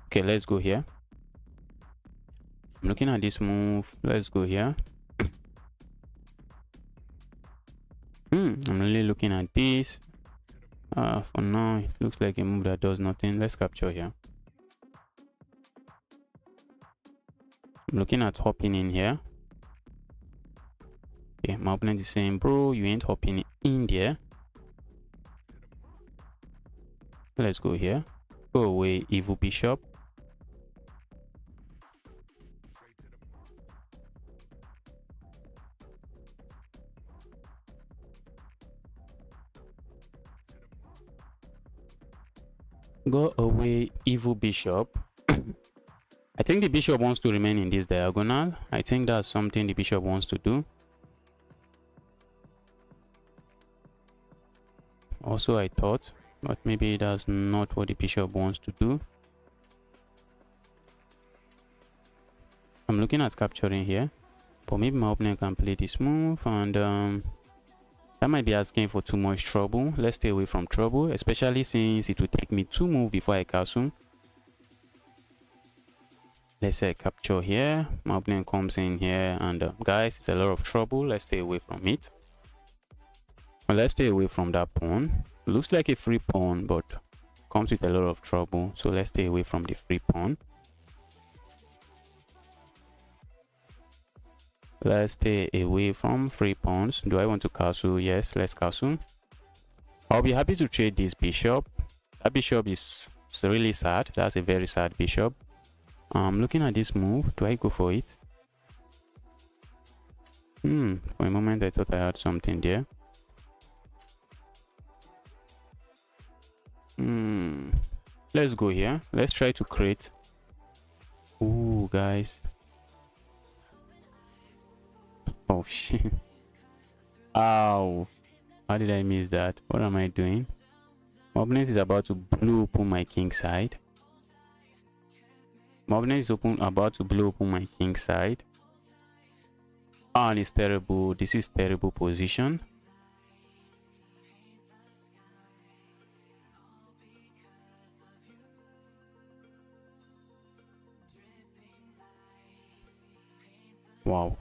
Okay, let's go here. I'm looking at this move. Let's go here. I'm really looking at this. For now, it looks like a move that does nothing. Let's capture here. I'm looking at hopping in here. Okay, my opponent is saying, bro, you ain't hopping in there. Let's go here. Go away, evil bishop. Go away, evil bishop. I think the bishop wants to remain in this diagonal. I think that's something the bishop wants to do. Also, I thought, but maybe that's not what the bishop wants to do. I'm looking at capturing here, but maybe my opponent can play this move, and that might be asking for too much trouble. Let's stay away from trouble, especially since it will take me 2 moves before I castle. Let's say I capture here. My opponent comes in here, and guys, it's a lot of trouble. Let's stay away from it. Well, let's stay away from that pawn. Looks like a free pawn, but comes with a lot of trouble. So let's stay away from the free pawn. Let's stay away from free pawns. Do I want to castle? Yes, let's castle. I'll be happy to trade this bishop. That bishop is really sad. That's a very sad bishop. Looking at this move, do I go for it? For a moment I thought I had something there. Let's go here. Let's try to create. Ooh, guys. Oh shit. Ow. How did I miss that? What am I doing? My opponent is about to blow open my king side. My opponent is about to blow open my king side. And it's terrible. This is terrible position. Wow.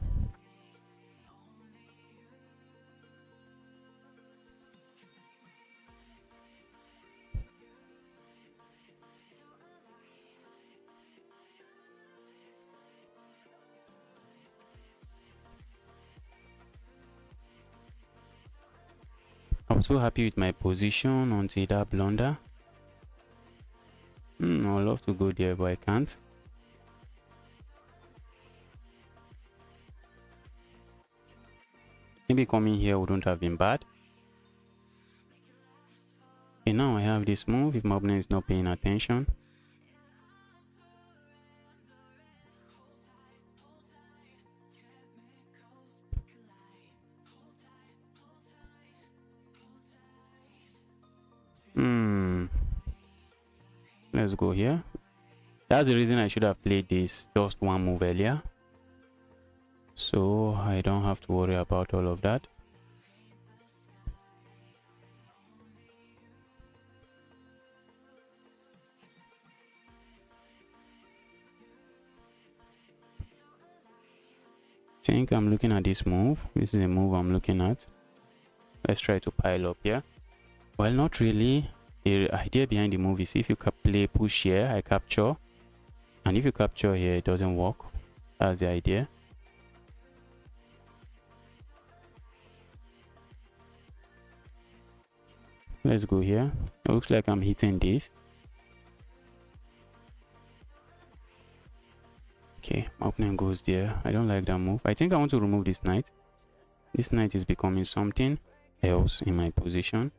I'm so happy with my position until that blunder. I'd love to go there, but I can't. Maybe coming here wouldn't have been bad. Okay, now I have this move if my opponent is not paying attention. Let's go here. That's the reason I should have played this just one move earlier, so I don't have to worry about all of that. I think I'm looking at this move. This is a move I'm looking at. Let's try to pile up here. Well, not really. The idea behind the move is if you play push here, I capture, and if you capture here, it doesn't work. That's the idea. Let's go here. It looks like I'm hitting this. Okay, my opponent goes there. I don't like that move. I think I want to remove this knight. This knight is becoming something else in my position.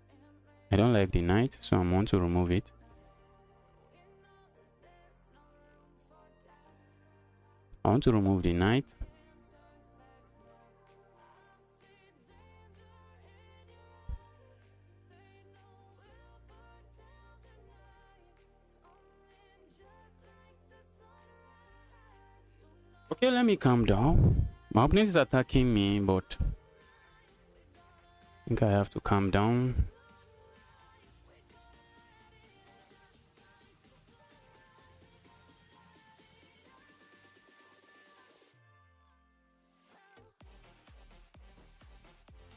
I don't like the knight, so I want to remove it. I want to remove the knight. Okay, let me calm down. My opponent is attacking me, but I think I have to calm down.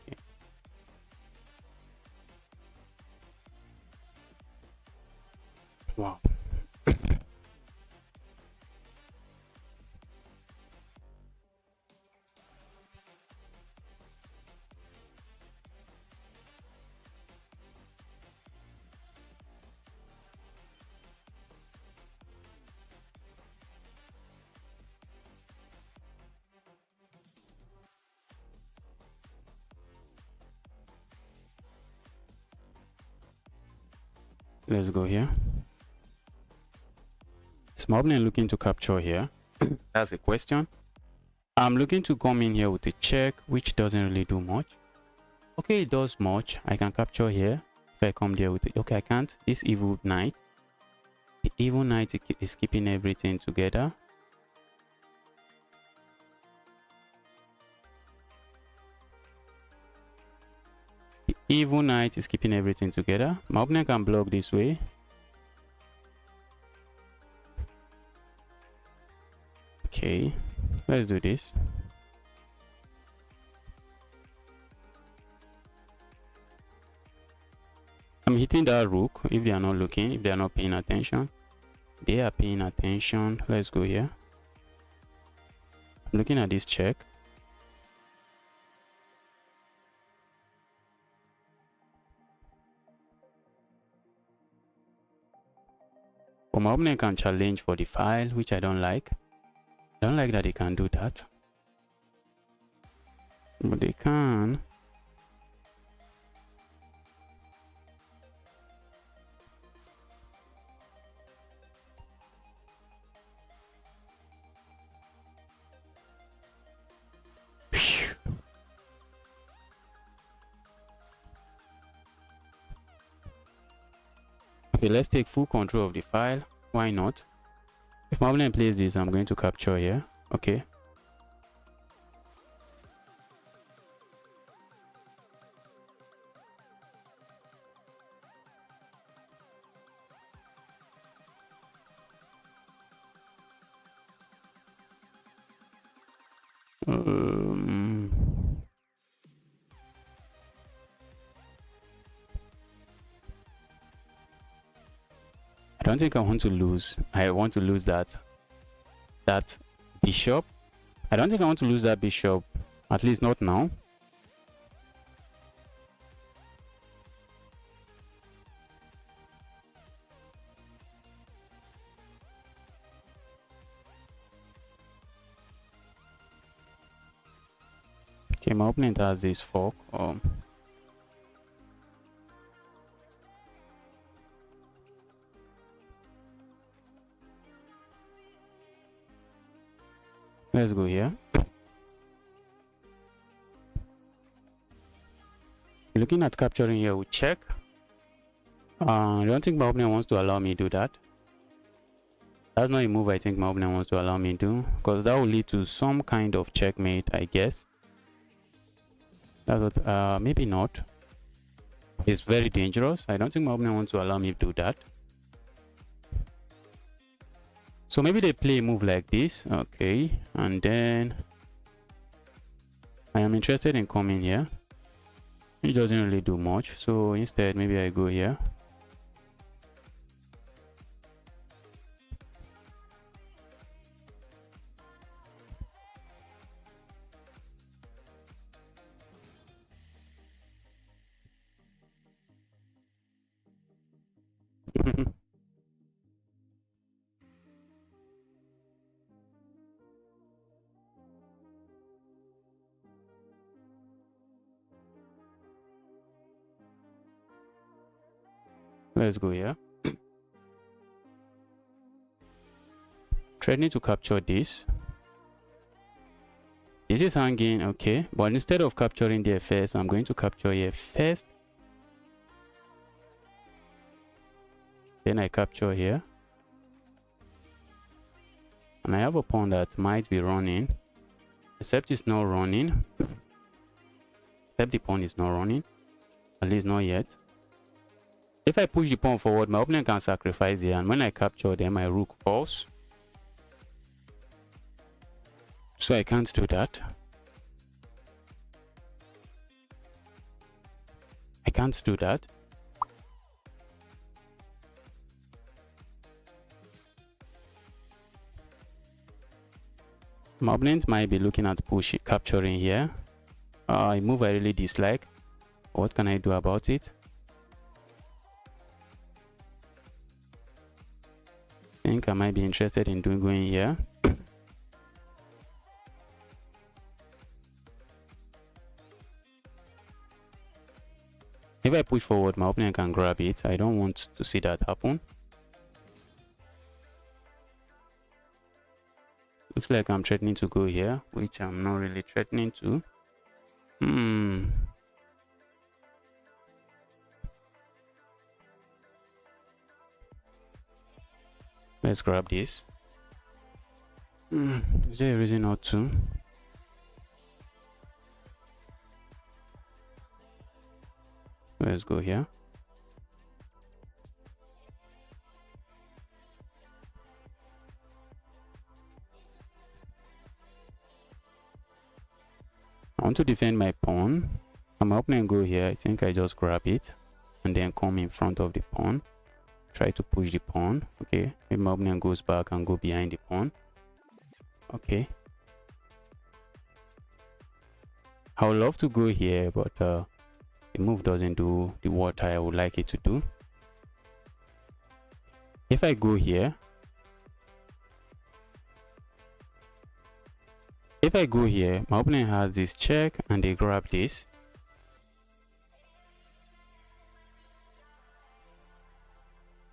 Okay. Wow. Let's go here. Is my opponent looking to capture here? That's a question. I'm looking to come in here with a check, which doesn't really do much. Okay, it does much. I can capture here. If I come there with it. Okay, I can't. This evil knight. The evil knight is keeping everything together. The evil knight is keeping everything together. My opponent can block this way. Okay, let's do this. I'm hitting that rook if they are not looking, if they are not paying attention. They are paying attention. Let's go here. I'm looking at this check. But my opponent can challenge for the file, which I don't like. I don't like that they can do that. But they can. Okay, let's take full control of the file. Why not? If my opponent plays this, I'm going to capture here. Okay. I don't think I want to lose. I want to lose that bishop. I don't think I want to lose that bishop. At least not now. Okay, my opponent has this fork. Let's go here. Looking at capturing here, we check. I don't think my opponent wants to allow me to do that. That's not a move I think my opponent wants to allow me to do, because that will lead to some kind of checkmate, I guess. That's what, maybe not. It's very dangerous. I don't think my opponent wants to allow me to do that. So maybe they play a move like this. Okay, and then I am interested in coming here. It doesn't really do much, so instead maybe I go here. Let's go here. Threatening to capture this. This is hanging, okay. But instead of capturing there first, I'm going to capture here first. Then I capture here. And I have a pawn that might be running. Except it's not running. Except the pawn is not running. At least not yet. If I push the pawn forward, my opponent can sacrifice here. And when I capture, then my rook falls. So I can't do that. I can't do that. My opponent might be looking at capturing here. A move I really dislike. What can I do about it? I think I might be interested in going here. If I push forward, my opponent can grab it. I don't want to see that happen. Looks like I'm threatening to go here, which I'm not really threatening to. Let's grab this. Is there a reason not to? Let's go here. I want to defend my pawn. I'm opening go here. I think I just grab it and then come in front of the pawn. Try to push the pawn. Okay, maybe my opponent goes back and go behind the pawn. Okay. I would love to go here, but the move doesn't do what I would like it to do. If I go here, my opponent has this check and they grab this.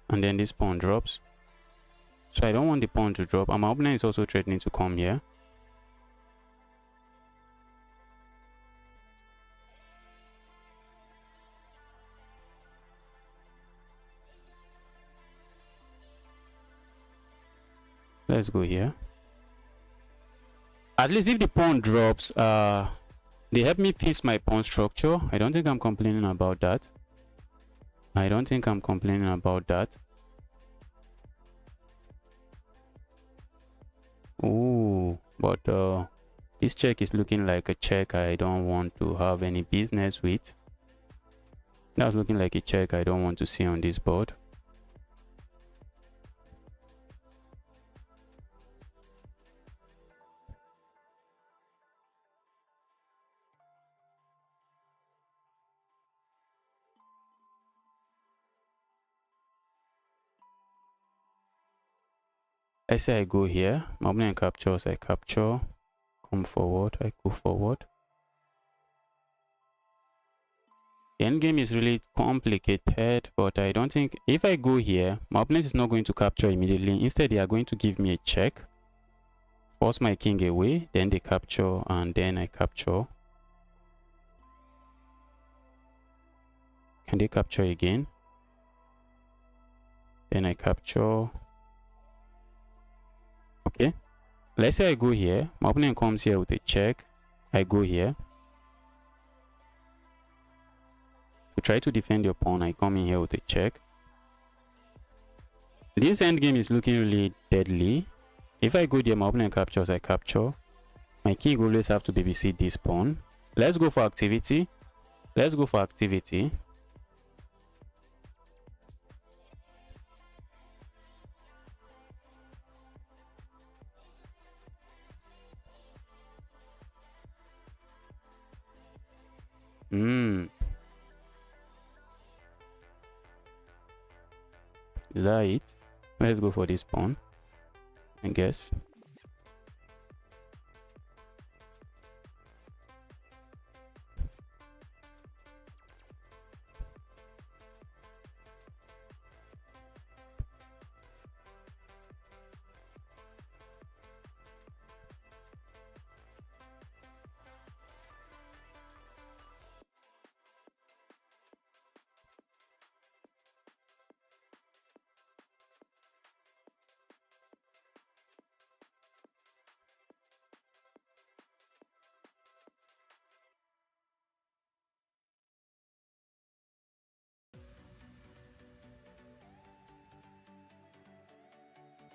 And then this pawn drops. So I don't want the pawn to drop. And my opponent is also threatening to come here. Let's go here. At least if the pawn drops, they help me piece my pawn structure. I don't think I'm complaining about that. Oh, but this check is looking like a check I don't want to have any business with. That's looking like a check I don't want to see on this board. I say I go here, my opponent captures, I capture, come forward, I go forward. The endgame is really complicated, but I don't think if I go here, my opponent is not going to capture immediately. Instead, they are going to give me a check, force my king away, then they capture, and then I capture. Can they capture again? Then I capture. Okay, let's say I go here, my opponent comes here with a check, I go here. To try to defend your pawn, I come in here with a check. This endgame is looking really deadly. If I go there, my opponent captures, I capture. My king always have to babysit this pawn. Let's go for activity. Is that it? Let's go for this pawn, I guess.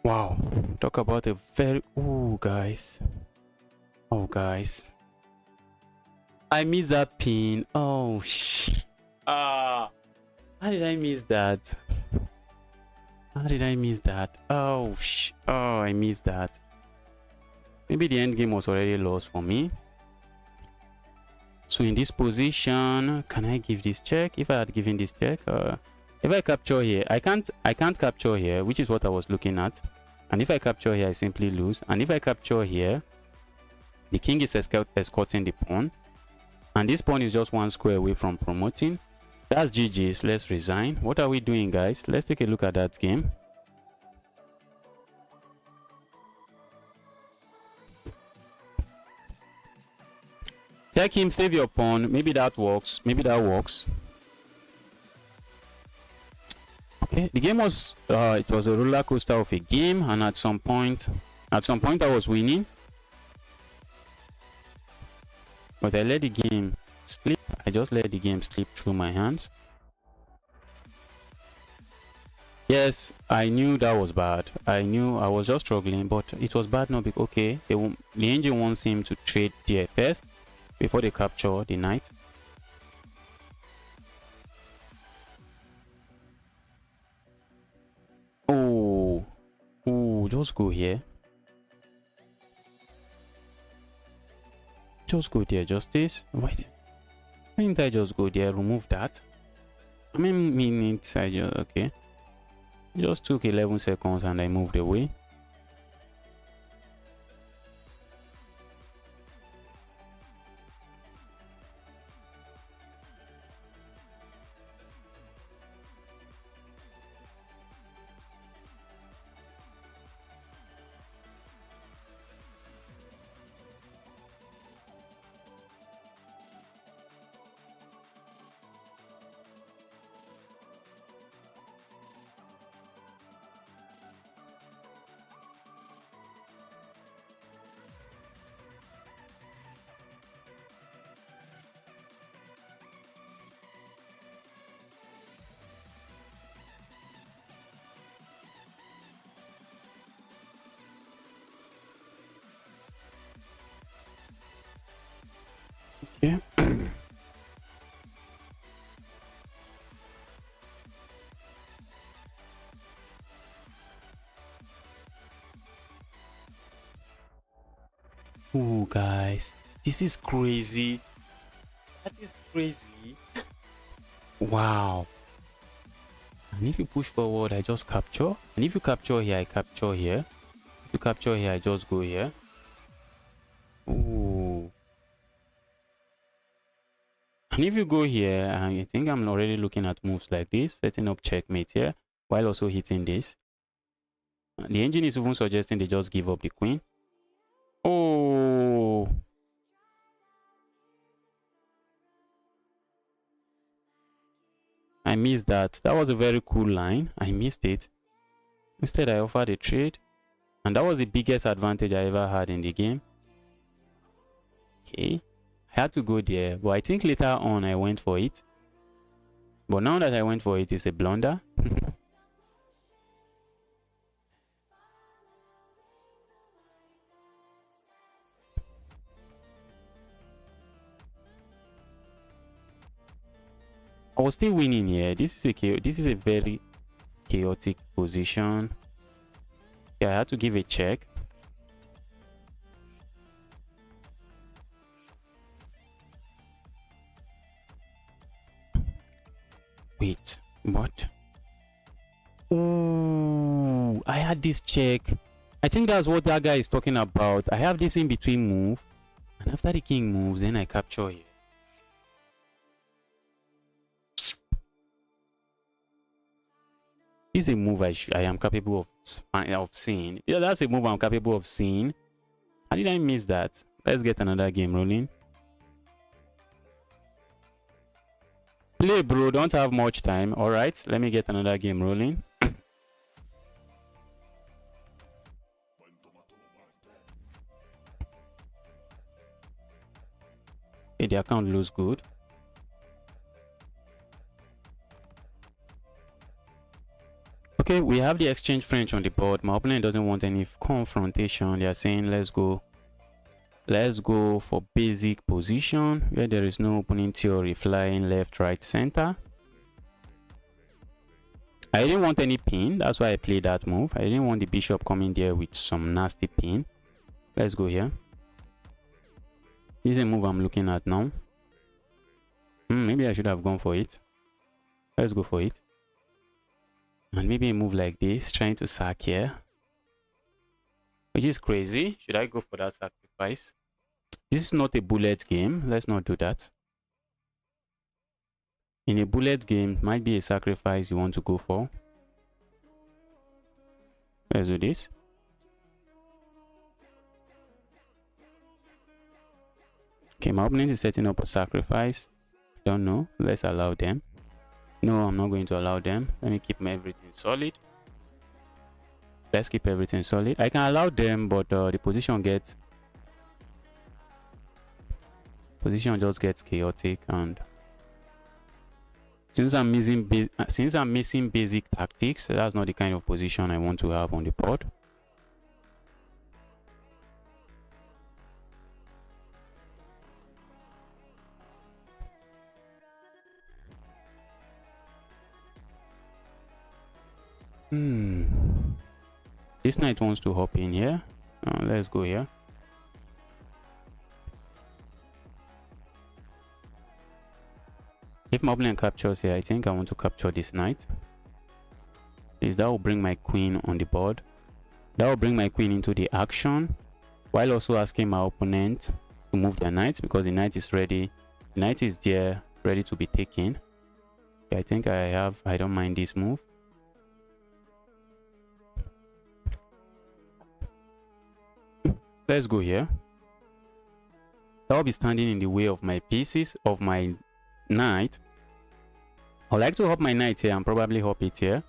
Wow. Talk about a very... Oh, guys. Oh, guys. I missed that pin. Oh, ah. How did I miss that? How did I miss that? Oh, oh, I missed that. Maybe the end game was already lost for me. So in this position, can I give this check? If I had given this check, if I capture here, I can't capture here, which is what I was looking at. And if I capture here, I simply lose. And if I capture here, the king is escorting the pawn. And this pawn is just one square away from promoting. That's GG's. Let's resign. What are we doing, guys? Let's take a look at that game. Check him, save your pawn. Maybe that works. Maybe that works. Okay, the game was it was a roller coaster of a game, and at some point I was winning, but I let the game slip. I just let the game slip through my hands. Yes, I knew that was bad. I knew I was just struggling, but it was bad. No, because okay, the engine wants him to trade there first before they capture the knight. Oh, just go here. Just go there, justice. Why didn't I just go there? Remove that. How many minutes I just... Okay. Just took 11 seconds and I moved away. Yeah. Oh, guys, this is crazy. That is crazy. Wow. And if you push forward, I just capture. And if you capture here, I capture here. If you capture here, I just go here. Ooh. And if you go here, I think I'm already looking at moves like this, setting up checkmate here, while also hitting this. The engine is even suggesting they just give up the queen. Oh. I missed that. That was a very cool line. I missed it. Instead, I offered a trade. And that was the biggest advantage I ever had in the game. Okay. I had to go there. But I think later on I went for it. But now that I went for it, it's a blunder. I was still winning here. This is a very chaotic position. Yeah, I had to give a check. Wait, what? Ooh, I had this check. I think that's what that guy is talking about. I have this in between move, and after the king moves, then I capture here. This is a move I am capable of seeing. Yeah, that's a move I'm capable of seeing. How did I miss that? Let's get another game rolling. Play, bro. Don't have much time. All right, let me get another game rolling. Okay, the account looks good. Okay, we have the exchange French on the board. My opponent doesn't want any confrontation. They are saying let's go for basic position where there is no opening theory, flying left, right, center. I didn't want any pin, that's why I played that move. I didn't want the bishop coming there with some nasty pin. Let's go here. This is a move I'm looking at now. Maybe I should have gone for it. Let's go for it. And maybe a move like this, trying to sack here, which is crazy. Should I go for that sacrifice? This is not a bullet game. Let's not do that. In a bullet game, might be a sacrifice you want to go for. Let's do this. Okay, my opponent is setting up a sacrifice. Don't know. Let's allow them. No, I'm not going to allow them. Let me keep everything solid. Let's keep everything solid. I can allow them, but the position just gets chaotic, and since I'm missing basic tactics, that's not the kind of position I want to have on the board. This knight wants to hop in here. Let's go here. If my opponent captures here, I think I want to capture this knight. That will bring my queen on the board. That will bring my queen into the action, while also asking my opponent to move the knight, because the knight is ready. The knight is there, ready to be taken. Okay, I think I don't mind this move. Let's go here. That will be standing in the way of my pieces, of my knight. I'd like to hop my knight here and probably hop it here.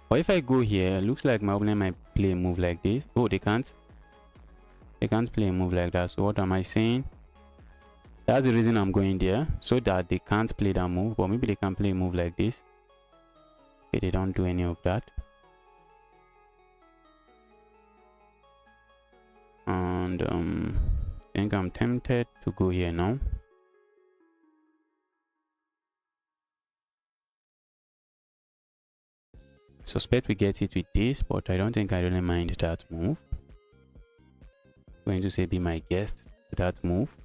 But if I go here, looks like my opponent might play a move like this. Oh, they can't. They can't play a move like that. So what am I saying? That's the reason I'm going there, so that they can't play that move. But maybe they can play a move like this. Okay, they don't do any of that. And I think I'm tempted to go here now. I suspect we get it with this, but I don't think I really mind that move. I'm going to say be my guest to that move.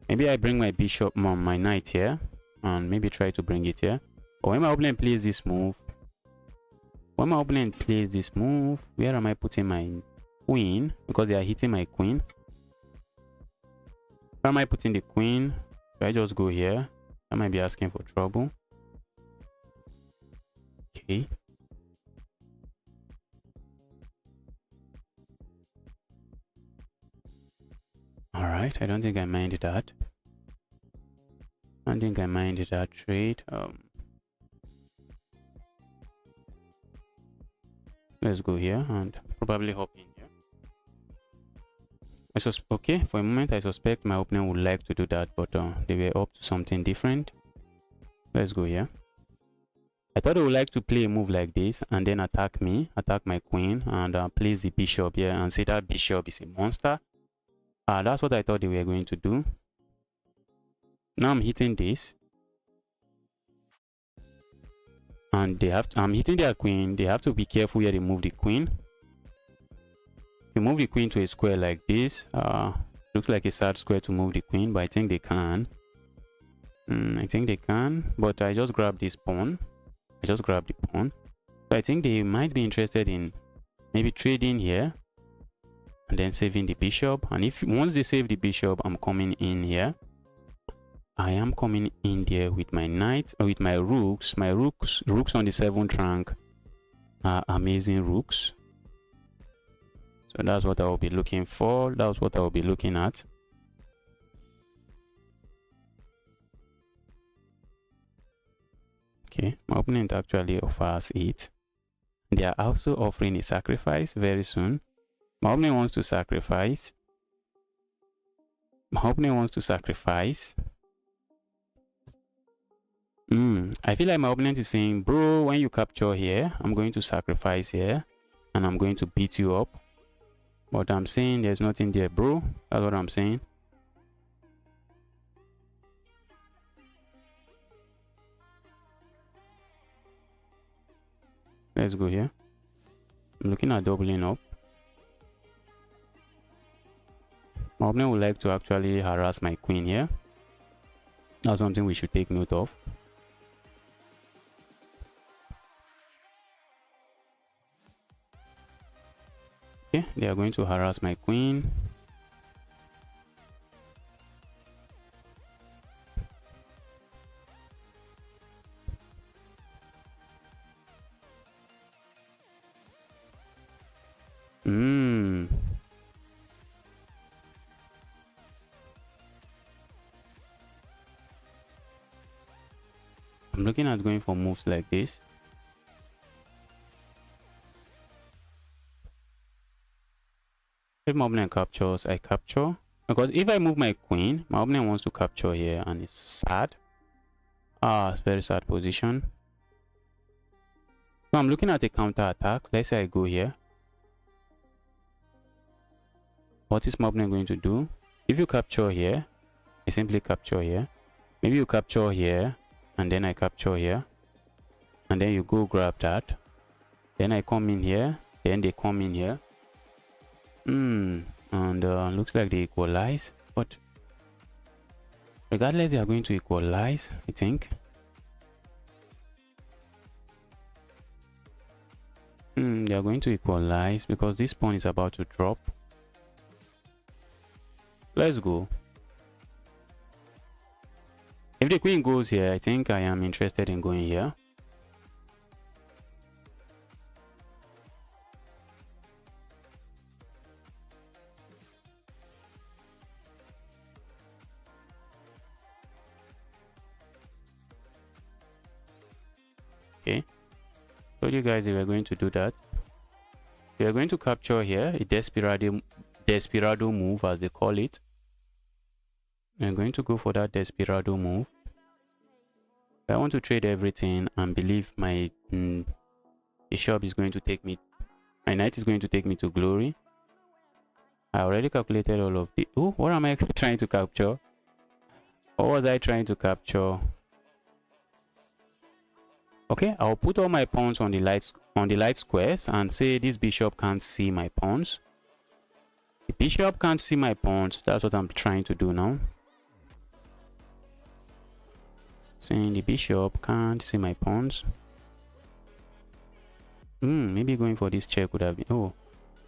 Maybe I bring my bishop, my knight here, and maybe try to bring it here. But when my opponent plays this move, where am I putting my queen? Because they are hitting my queen. Where am I putting the queen? Should I just go here? I might be asking for trouble. Okay. Alright, I don't think I mind that. I don't think I mind that trade. Let's go here and probably hop in here. Okay, for a moment I suspect my opponent would like to do that, but they were up to something different. Let's go here. I thought they would like to play a move like this and then attack me, attack my queen, and place the bishop here and say that bishop is a monster. That's what I thought they were going to do. Now I'm hitting this, and I'm hitting their queen. They have to be careful where they move the queen. They move the queen to a square like this. Looks like a sad square to move the queen, but I think they can. I think they can, but I just grabbed this pawn. So I think they might be interested in maybe trading here and then saving the bishop. And once they save the bishop, I'm coming in here. I am coming in there with my knight, with my rooks. My rooks on the 7th rank are amazing rooks. So that's what I will be looking for. That's what I will be looking at. Okay, my opponent actually offers it. They are also offering a sacrifice very soon. My opponent wants to sacrifice. I feel like my opponent is saying, bro, when you capture here, I'm going to sacrifice here and I'm going to beat you up. But I'm saying there's nothing there, bro. That's what I'm saying. Let's go here. I'm looking at doubling up. My opponent would like to actually harass my queen here. That's something we should take note of. Okay, they are going to harass my queen. I'm looking at going for moves like this. If my opponent captures, I capture. Because if I move my queen, my opponent wants to capture here and it's sad. It's very sad position. So I'm looking at a counter attack. Let's say I go here. What is my opponent going to do? If you capture here, I simply capture here. Maybe you capture here and then I capture here. And then you go grab that. Then I come in here. Then they come in here. And looks like they equalize. But regardless, they are going to equalize, I think. They are going to equalize because this pawn is about to drop. Let's go. If the queen goes here, I think I am interested in going here. Okay. Told you guys they were going to do that. We are going to capture here a desperado move, as they call it. I'm going to go for that desperado move. I want to trade everything and believe my bishop is going to take me, my knight is going to take me to glory. I already calculated all of the, oh, what am I trying to capture? What was I trying to capture? Okay, I'll put all my pawns on the light squares and say this bishop can't see my pawns. The bishop can't see my pawns. That's what I'm trying to do now. Saying the bishop can't see my pawns. Maybe going for this check would have been, oh,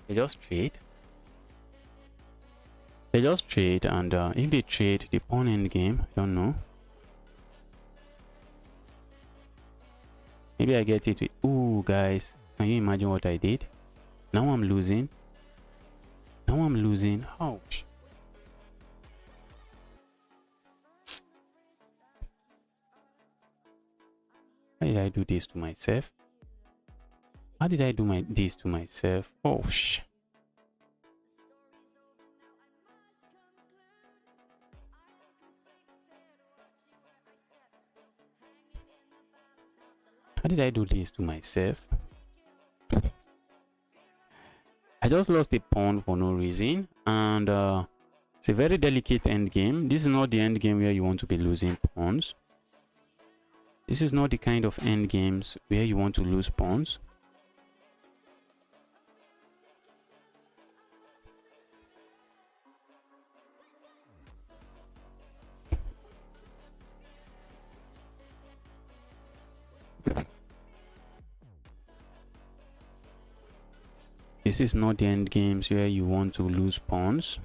they just trade. They just trade, and if they trade the pawn endgame, I don't know. Maybe I get it with, ooh, guys, can you imagine what I did? Now I'm losing. Now I'm losing. Ouch. Why did I do this to myself? How did I do this to myself? Oh, sh. How did I do this to myself? I just lost a pawn for no reason, and it's a very delicate endgame. This is not the endgame where you want to be losing pawns. This is not the kind of endgames where you want to lose pawns. This is not the end games where you want to lose pawns.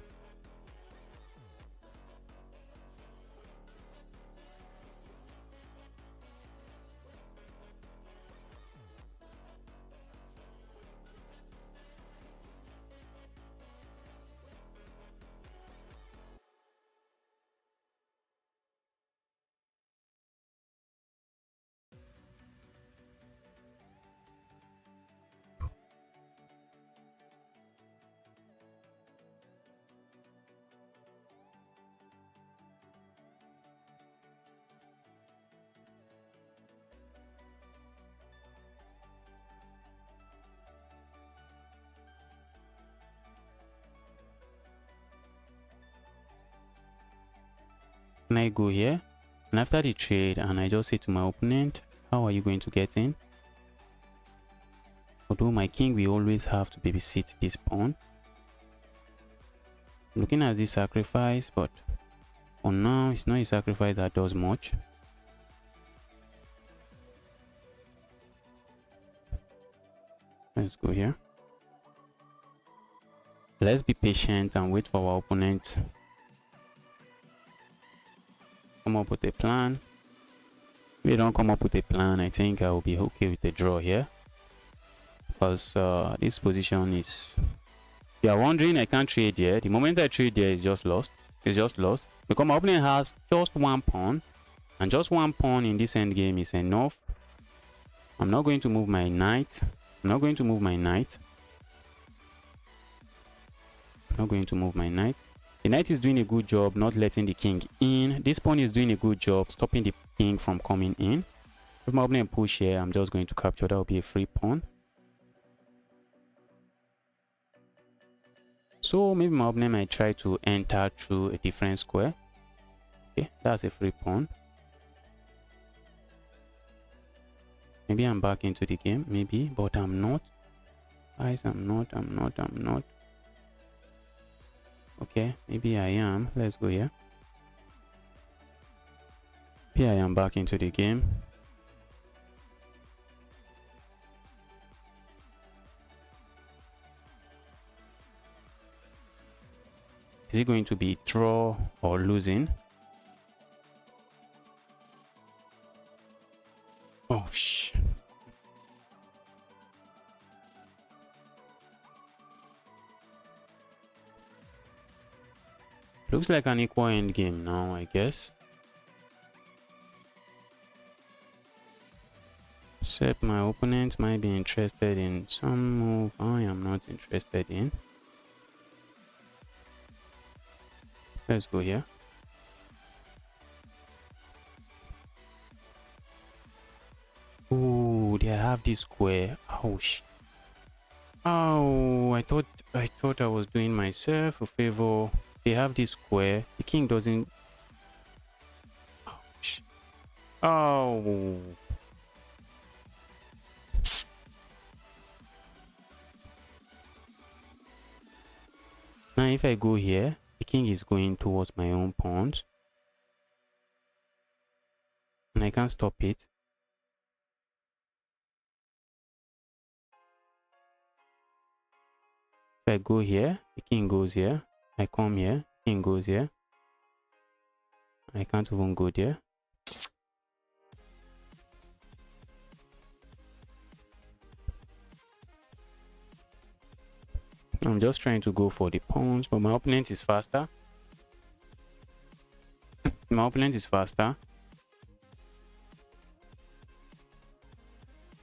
Can I go here? And after the trade, and I just say to my opponent, how are you going to get in? Although my king will always have to babysit this pawn. I'm looking at this sacrifice, but for now, it's not a sacrifice that does much. Let's go here. Let's be patient and wait for our opponent. Come up with a plan. If they don't come up with a plan, I think I will be okay with the draw here. Because this position is... If you are wondering, I can't trade here. The moment I trade there, it's just lost. It's just lost. Because my opponent has just one pawn. And just one pawn in this endgame is enough. I'm not going to move my knight. I'm not going to move my knight. I'm not going to move my knight. The knight is doing a good job not letting the king in. This pawn is doing a good job stopping the king from coming in. If my opponent push here, I'm just going to capture. That will be a free pawn. So maybe my opponent might try to enter through a different square. Okay, that's a free pawn. Maybe I'm back into the game, maybe, but I'm not. Guys, I'm not. Okay, maybe I am. Let's go here. Here I am back into the game. Is it going to be draw or losing? Oh, shh. Looks like an equal end game now, I guess. Except my opponent might be interested in some move I am not interested in. Let's go here. Oh, they have this square. Ouch. Oh, I thought I was doing myself a favor. They have this square. The king doesn't. Ouch. Oh. Now if I go here, the king is going towards my own pawns. And I can't stop it. If I go here, the king goes here. I come here, king goes here. I can't even go there. I'm just trying to go for the pawns, but my opponent is faster. My opponent is faster.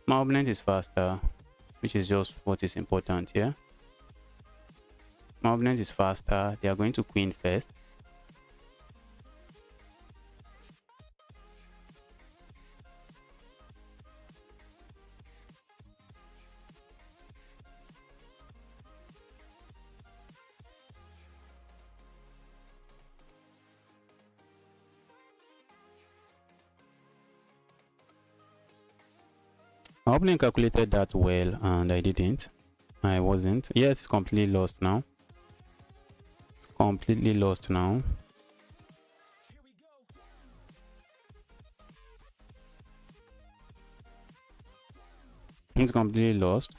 My opponent is faster, which is just what is important here. My opponent is faster. They are going to queen first. My opponent calculated that well and I didn't. I wasn't. Yes, it's completely lost now. It's completely lost now. It's completely lost.